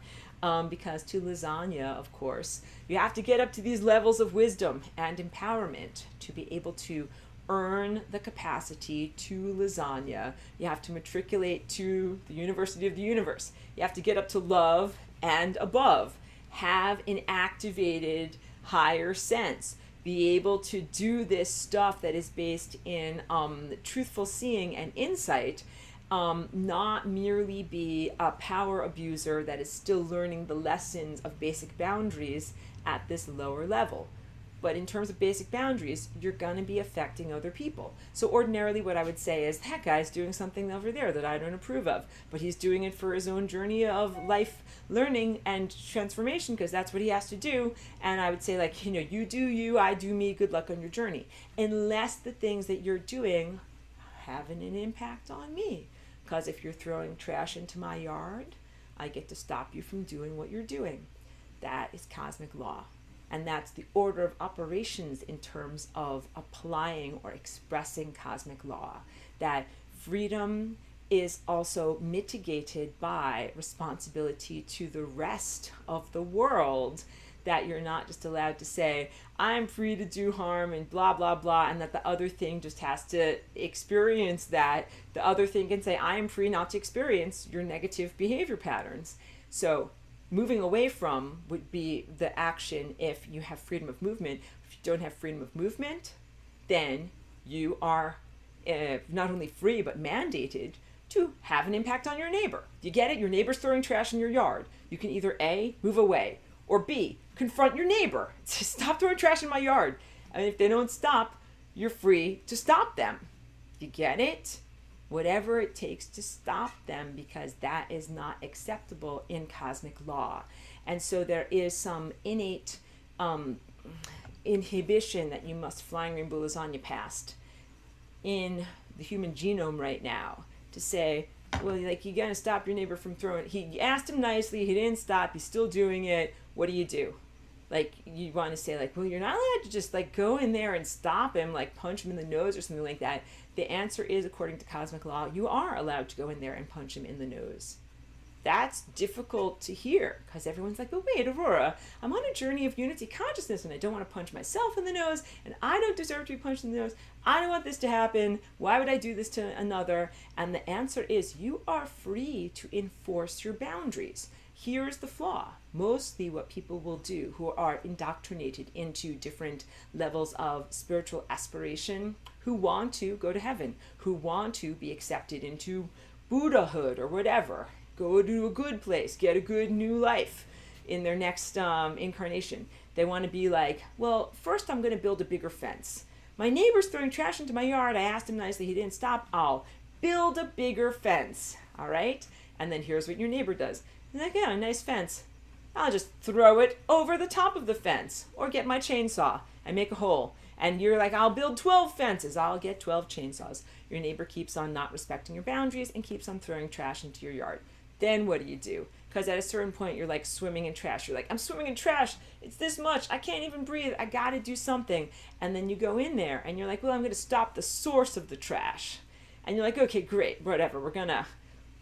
Because to lasagna, of course, you have to get up to these levels of wisdom and empowerment to be able to earn the capacity to lasagna. You have to matriculate to the University of the Universe. You have to get up to love and above. Have an activated higher sense. Be able to do this stuff that is based in truthful seeing and insight. Not merely be a power abuser that is still learning the lessons of basic boundaries at this lower level. But in terms of basic boundaries, you're going to be affecting other people. So ordinarily what I would say is, that guy's doing something over there that I don't approve of, but he's doing it for his own journey of life learning and transformation, because that's what he has to do. And I would say, like, you do you, I do me, good luck on your journey. Unless the things that you're doing having an impact on me. Because if you're throwing trash into my yard, I get to stop you from doing what you're doing. That is cosmic law. And that's the order of operations in terms of applying or expressing cosmic law. That freedom is also mitigated by responsibility to the rest of the world. That you're not just allowed to say, I'm free to do harm and blah, blah, blah, and that the other thing just has to experience that. The other thing can say, I am free not to experience your negative behavior patterns. So moving away from would be the action if you have freedom of movement. If you don't have freedom of movement, then you are not only free but mandated to have an impact on your neighbor. Do you get it? Your neighbor's throwing trash in your yard. You can either A, move away, or B, confront your neighbor. Stop throwing trash in my yard. And if they don't stop, you're free to stop them. You get it? Whatever it takes to stop them, because that is not acceptable in cosmic law. And so there is some innate inhibition that you must flying rainbow lasagna past in the human genome right now to say, well, like, you gotta stop your neighbor from throwing. He asked him nicely, he didn't stop, he's still doing it. What do? Like, you want to say, like, well, you're not allowed to just, like, go in there and stop him, like, punch him in the nose or something like that. The answer is, according to cosmic law, you are allowed to go in there and punch him in the nose. That's difficult to hear, because everyone's like, oh, wait, Aurora, I'm on a journey of unity consciousness, and I don't want to punch myself in the nose, and I don't deserve to be punched in the nose. I don't want this to happen. Why would I do this to another? And the answer is, you are free to enforce your boundaries. Here's the flaw. Mostly what people will do who are indoctrinated into different levels of spiritual aspiration, who want to go to heaven, who want to be accepted into Buddhahood or whatever, go to a good place, get a good new life in their next incarnation. They want to be like, well, first I'm going to build a bigger fence. My neighbor's throwing trash into my yard. I asked him nicely. He didn't stop. I'll build a bigger fence. All right? And then here's what your neighbor does. He's like, yeah, a nice fence. I'll just throw it over the top of the fence, or get my chainsaw and make a hole. And you're like, I'll build 12 fences. I'll get 12 chainsaws. Your neighbor keeps on not respecting your boundaries and keeps on throwing trash into your yard. Then what do? Because at a certain point, you're like swimming in trash. You're like, I'm swimming in trash. It's this much. I can't even breathe. I got to do something. And then you go in there and you're like, well, I'm going to stop the source of the trash. And you're like, okay, great, whatever. We're going to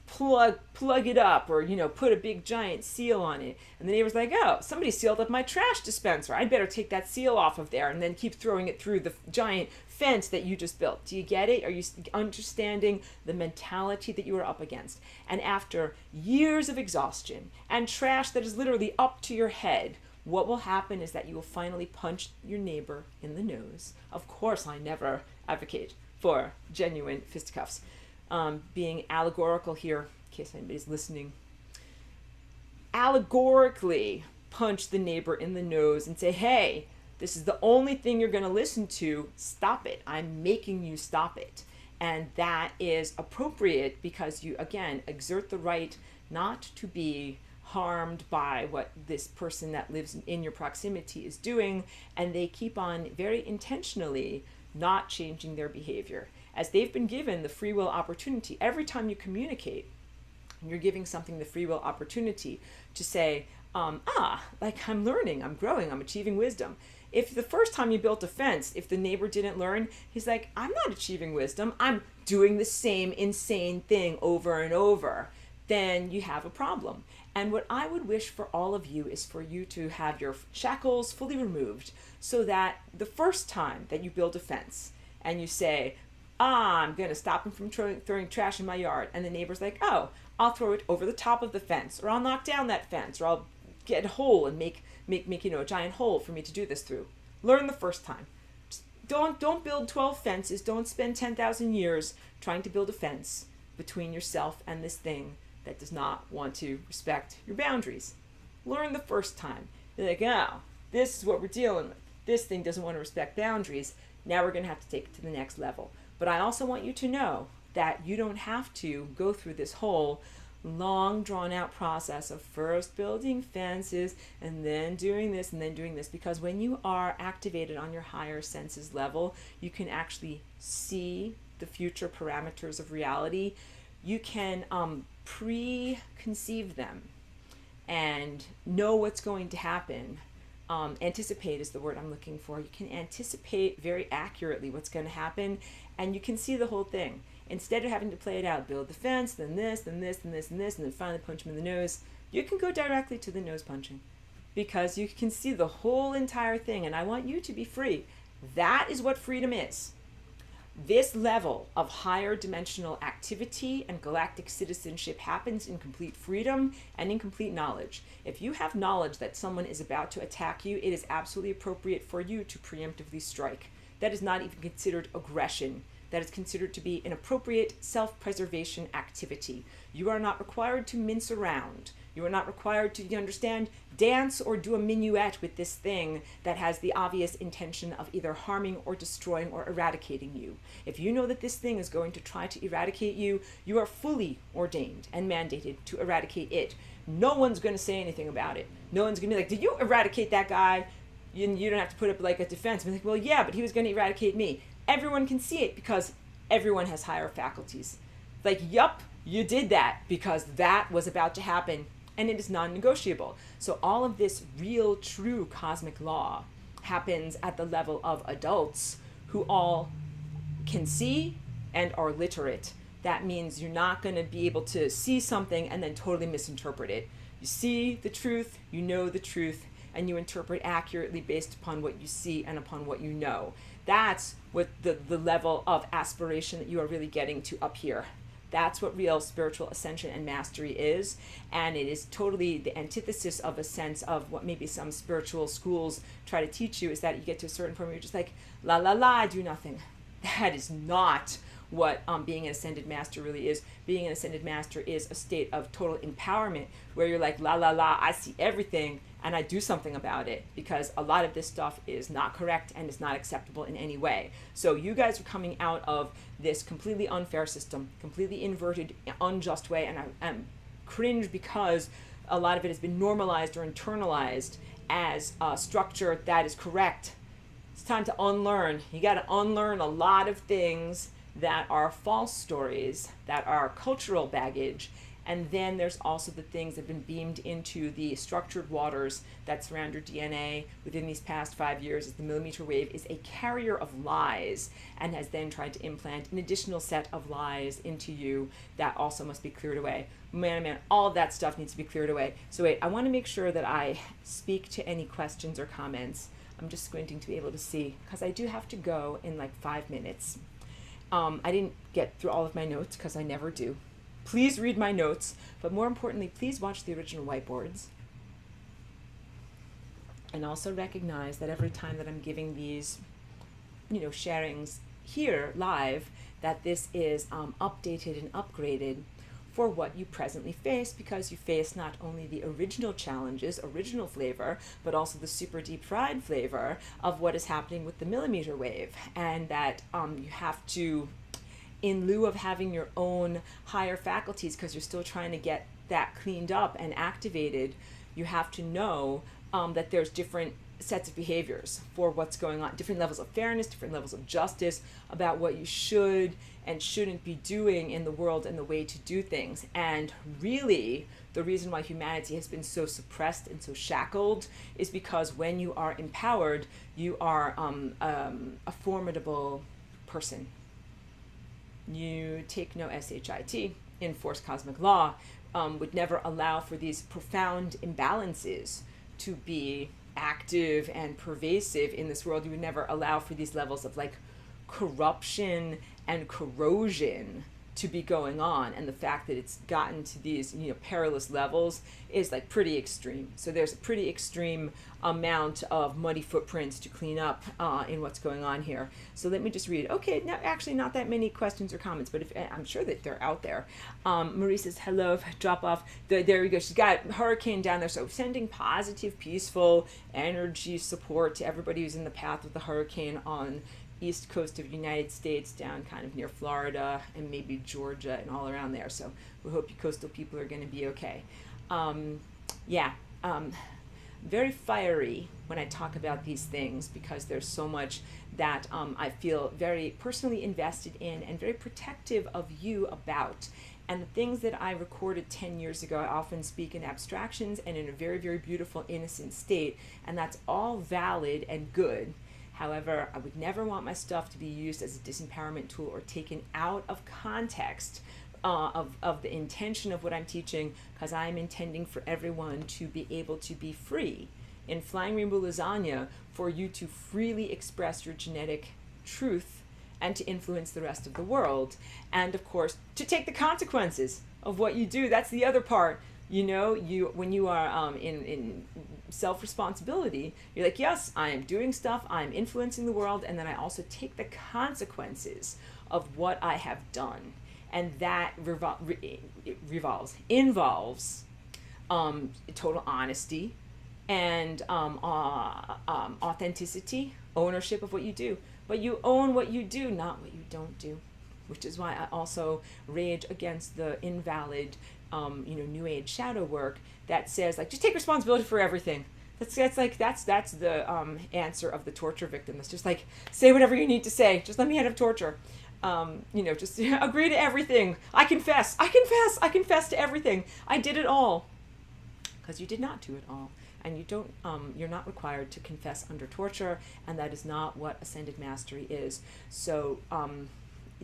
plug it up, or put a big giant seal on it, and the neighbor's like, oh, somebody sealed up my trash dispenser, I'd better take that seal off of there, and then keep throwing it through the giant fence that you just built. Do you get it? Are you understanding the mentality that you are up against? And after years of exhaustion and trash that is literally up to your head, what will happen is that you will finally punch your neighbor in the nose. Of course, I never advocate for genuine fisticuffs. Being allegorical here, in case anybody's listening. Allegorically punch the neighbor in the nose and say, hey, this is the only thing you're going to listen to. Stop it. I'm making you stop it. And that is appropriate because you, again, exert the right not to be harmed by what this person that lives in your proximity is doing, and they keep on very intentionally not changing their behavior. As they've been given the free will opportunity, every time you communicate, you're giving something the free will opportunity to say, like I'm learning, I'm growing, I'm achieving wisdom. If the first time you built a fence, if the neighbor didn't learn, he's like, I'm not achieving wisdom, I'm doing the same insane thing over and over, then you have a problem. And what I would wish for all of you is for you to have your shackles fully removed, so that the first time that you build a fence and you say, I'm going to stop him from throwing trash in my yard, and the neighbor's like, oh, I'll throw it over the top of the fence, or I'll knock down that fence, or I'll get a hole and make a giant hole for me to do this through. Learn the first time. Just don't build 12 fences. Don't spend 10,000 years trying to build a fence between yourself and this thing that does not want to respect your boundaries. Learn the first time. You're like, oh, this is what we're dealing with. This thing doesn't want to respect boundaries. Now we're going to have to take it to the next level. But I also want you to know that you don't have to go through this whole long drawn out process of first building fences and then doing this and then doing this, because when you are activated on your higher senses level, you can actually see the future parameters of reality. You can preconceive them and know what's going to happen. Anticipate is the word I'm looking for. You can anticipate very accurately what's going to happen, and you can see the whole thing. Instead of having to play it out, build the fence, then this, then this, then this, and this, and then finally punch him in the nose, you can go directly to the nose punching because you can see the whole entire thing, and I want you to be free. That is what freedom is. This level of higher dimensional activity and galactic citizenship happens in complete freedom and in complete knowledge. If you have knowledge that someone is about to attack you, it is absolutely appropriate for you to preemptively strike. That is not even considered aggression. That is considered to be an appropriate self-preservation activity. You are not required to mince around. You are not required to, understand, dance or do a minuet with this thing that has the obvious intention of either harming or destroying or eradicating you. If you know that this thing is going to try to eradicate you, you are fully ordained and mandated to eradicate it. No one's going to say anything about it. No one's going to be like, did you eradicate that guy? You don't have to put up like a defense. Be like, well, yeah, but he was going to eradicate me. Everyone can see it because everyone has higher faculties. Like, yup, you did that because that was about to happen, and it is non-negotiable. So all of this real, true cosmic law happens at the level of adults who all can see and are literate. That means you're not going to be able to see something and then totally misinterpret it. You see the truth, you know the truth, and you interpret accurately based upon what you see and upon what you know. That's what the level of aspiration that you are really getting to up here. That's what real spiritual ascension and mastery is. And it is totally the antithesis of a sense of what maybe some spiritual schools try to teach you, is that you get to a certain point where you're just like, la la la, I do nothing. That is not what being an ascended master really is. Being an ascended master is a state of total empowerment where you're like, la la la, I see everything and I do something about it, because a lot of this stuff is not correct and is not acceptable in any way. So you guys are coming out of this completely unfair system, completely inverted, unjust way, and I cringe because a lot of it has been normalized or internalized as a structure that is correct. It's time to unlearn. You got to unlearn a lot of things that are false stories, that are cultural baggage, And then there's also the things that have been beamed into the structured waters that surround your DNA within these past 5 years, as the millimeter wave is a carrier of lies and has then tried to implant an additional set of lies into you that also must be cleared away. Man, oh man, all of that stuff needs to be cleared away. So wait, I want to make sure that I speak to any questions or comments. I'm just squinting to be able to see, because I do have to go in like 5 minutes. I didn't get through all of my notes because I never do. Please read my notes, but more importantly, please watch the original whiteboards. And also recognize that every time that I'm giving these, sharings here live, that this is updated and upgraded for what you presently face, because you face not only the original challenges, original flavor, but also the super deep fried flavor of what is happening with the millimeter wave. And that you have to, in lieu of having your own higher faculties, because you're still trying to get that cleaned up and activated, you have to know that there's different sets of behaviors for what's going on, different levels of fairness, different levels of justice about what you should and shouldn't be doing in the world and the way to do things. And really, the reason why humanity has been so suppressed and so shackled is because when you are empowered, you are a formidable person. You take no SHIT in force cosmic law, would never allow for these profound imbalances to be active and pervasive in this world. You would never allow for these levels of like corruption and corrosion to be going on, and the fact that it's gotten to these perilous levels is like pretty extreme. So there's a pretty extreme amount of muddy footprints to clean up in what's going on here. So let me just read. Okay, actually not that many questions or comments, but I'm sure that they're out there. Marie says hello, drop off. There we go. She's got hurricane down there, so sending positive, peaceful energy support to everybody who's in the path of the hurricane on east coast of United States, down kind of near Florida and maybe Georgia and all around there. So we hope you coastal people are going to be okay. Very fiery when I talk about these things, because there's so much that I feel very personally invested in and very protective of you about. And the things that I recorded 10 years ago, I often speak in abstractions and in a very, very beautiful, innocent state, and that's all valid and good. However, I would never want my stuff to be used as a disempowerment tool or taken out of context of the intention of what I'm teaching, because I'm intending for everyone to be able to be free. In Flying Rainbow Lasagna, for you to freely express your genetic truth and to influence the rest of the world. And of course, to take the consequences of what you do. That's the other part. When you are in self-responsibility, you're like, yes, I am doing stuff, I'm influencing the world, and then I also take the consequences of what I have done. And that involves total honesty and authenticity, ownership of what you do. But you own what you do, not what you don't do. Which is why I also rage against the invalid New Age shadow work that says like just take responsibility for everything. That's the answer of the torture victim. It's just like say whatever you need to say. Just let me out of torture. Just agree to everything. I confess to everything. I did it all. Because you did not do it all. And you don't, you're not required to confess under torture, and that is not what ascended mastery is. So,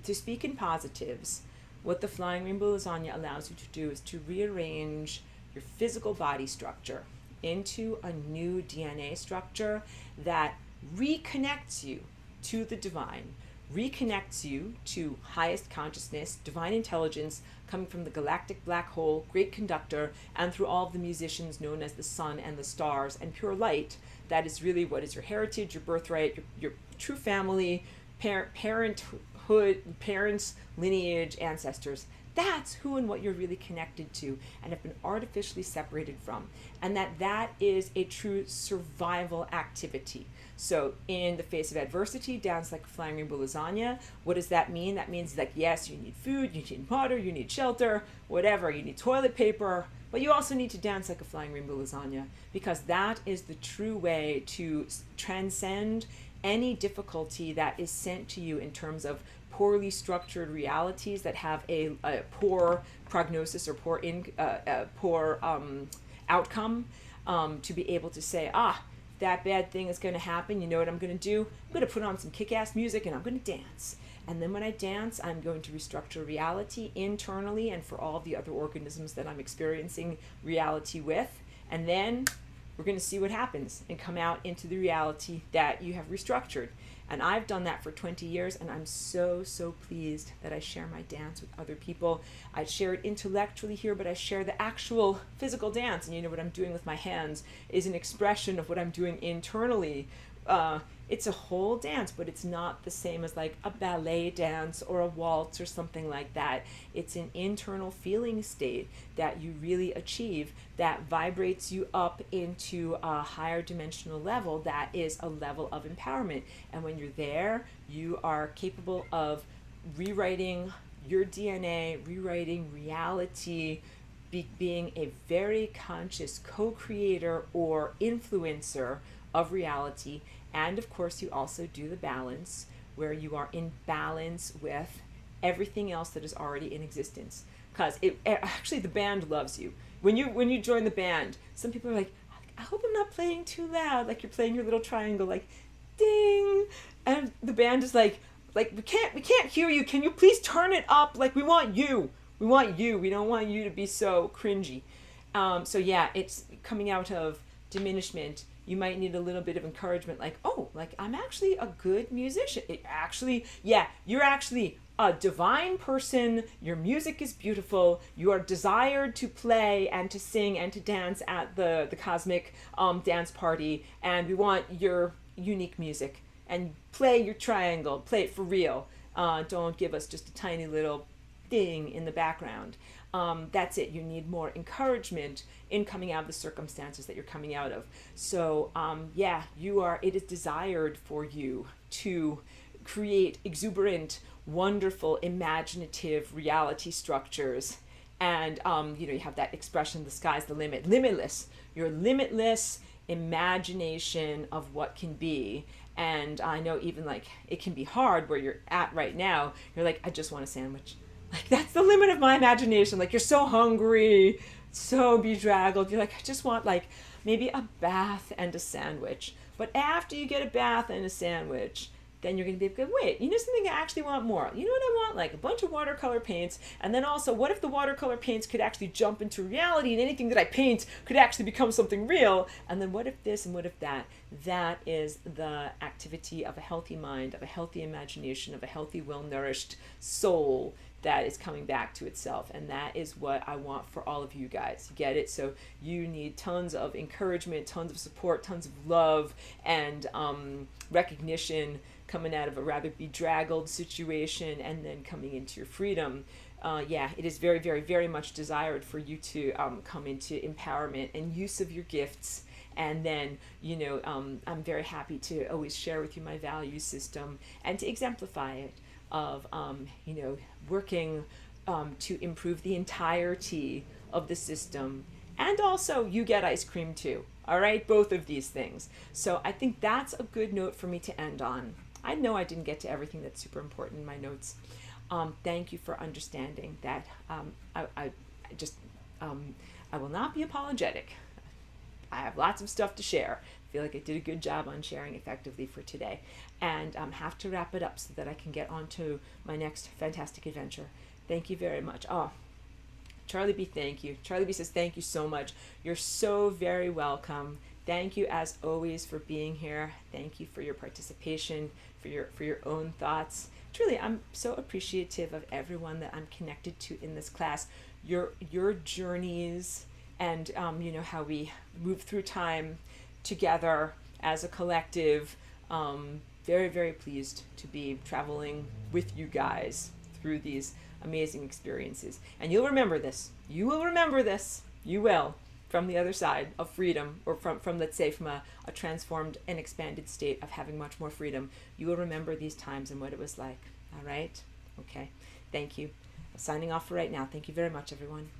to speak in positives, what the Flying Rainbow Lasagna allows you to do is to rearrange your physical body structure into a new DNA structure that reconnects you to the divine, reconnects you to highest consciousness, divine intelligence coming from the galactic black hole, great conductor, and through all of the musicians known as the sun and the stars and pure light. That is really what is your heritage, your birthright, your true family, parenthood, parents, lineage, ancestors. That's who and what you're really connected to and have been artificially separated from. And that is a true survival activity. So in the face of adversity, down like Flying Rainbow Lasagna, what does that mean? That means like, yes, you need food, you need water, you need shelter, whatever. You need toilet paper, But you also need to dance like a flying rainbow lasagna, because that is the true way to transcend any difficulty that is sent to you in terms of poorly structured realities that have a poor prognosis or poor outcome, to be able to say, that bad thing is going to happen. You know what I'm going to do? I'm going to put on some kick-ass music and I'm going to dance. And then when I dance, I'm going to restructure reality internally and for all the other organisms that I'm experiencing reality with. And then we're going to see what happens and come out into the reality that you have restructured. And I've done that for 20 years, and I'm so, so pleased that I share my dance with other people. I share it intellectually here, but I share the actual physical dance. And you know what I'm doing with my hands is an expression of what I'm doing internally. It's a whole dance, but it's not the same as like a ballet dance or a waltz or something like that. It's an internal feeling state that you really achieve that vibrates you up into a higher dimensional level that is a level of empowerment. And when you're there, you are capable of rewriting your DNA, rewriting reality, being a very conscious co-creator or influencer of reality. And of course, you also do the balance where you are in balance with everything else that is already in existence. Because actually the band loves you. When you join the band, some people are like, I hope I'm not playing too loud. Like you're playing your little triangle, like ding. And the band is like we can't hear you. Can you please turn it up? Like we want you. We want you. We don't want you to be so cringy. So yeah, it's coming out of diminishment. You might need a little bit of encouragement, like, oh, like I'm actually a good musician. You're actually a divine person. Your music is beautiful. You are desired to play and to sing and to dance at the cosmic dance party. And we want your unique music. And play your triangle. Play it for real. Don't give us just a tiny little ding in the background. That's it. You need more encouragement in coming out of the circumstances that you're coming out of. So it is desired for you to create exuberant, wonderful, imaginative reality structures. And you have that expression, the sky's the limit, limitless. Your limitless imagination of what can be. And I know even like it can be hard where you're at right now. You're like, I just want a sandwich. Like that's the limit of my imagination. Like you're so hungry, so bedraggled. You're like, I just want like maybe a bath and a sandwich. But after you get a bath and a sandwich, then you're going to be like, wait, you know something I actually want more? You know what I want? Like a bunch of watercolor paints. And then also, what if the watercolor paints could actually jump into reality and anything that I paint could actually become something real? And then what if this and what if that? That is the activity of a healthy mind, of a healthy imagination, of a healthy, well-nourished soul that is coming back to itself. And that is what I want for all of you guys. You get it? So you need tons of encouragement, tons of support, tons of love, and recognition coming out of a rather bedraggled situation and then coming into your freedom. It is very, very, very much desired for you to come into empowerment and use of your gifts. And then, I'm very happy to always share with you my value system and to exemplify it of, working to improve the entirety of the system. And also, you get ice cream too. All right, both of these things. So I think that's a good note for me to end on. I know I didn't get to everything that's super important in my notes. Thank you for understanding that. I will not be apologetic. I have lots of stuff to share. I feel like I did a good job on sharing effectively for today. And have to wrap it up so that I can get on to my next fantastic adventure. Thank you very much. Oh, Charlie B, thank you. Charlie B says, thank you so much. You're so very welcome. Thank you as always for being here. Thank you for your participation, for your own thoughts. Truly, I'm so appreciative of everyone that I'm connected to in this class. Your journeys and how we move through time together as a collective. Very, very pleased to be traveling with you guys through these amazing experiences. And you'll remember this. You will remember this. You will. From the other side of freedom, or from let's say, from a transformed and expanded state of having much more freedom, you will remember these times and what it was like. All right? Okay. Thank you. Signing off for right now. Thank you very much, everyone.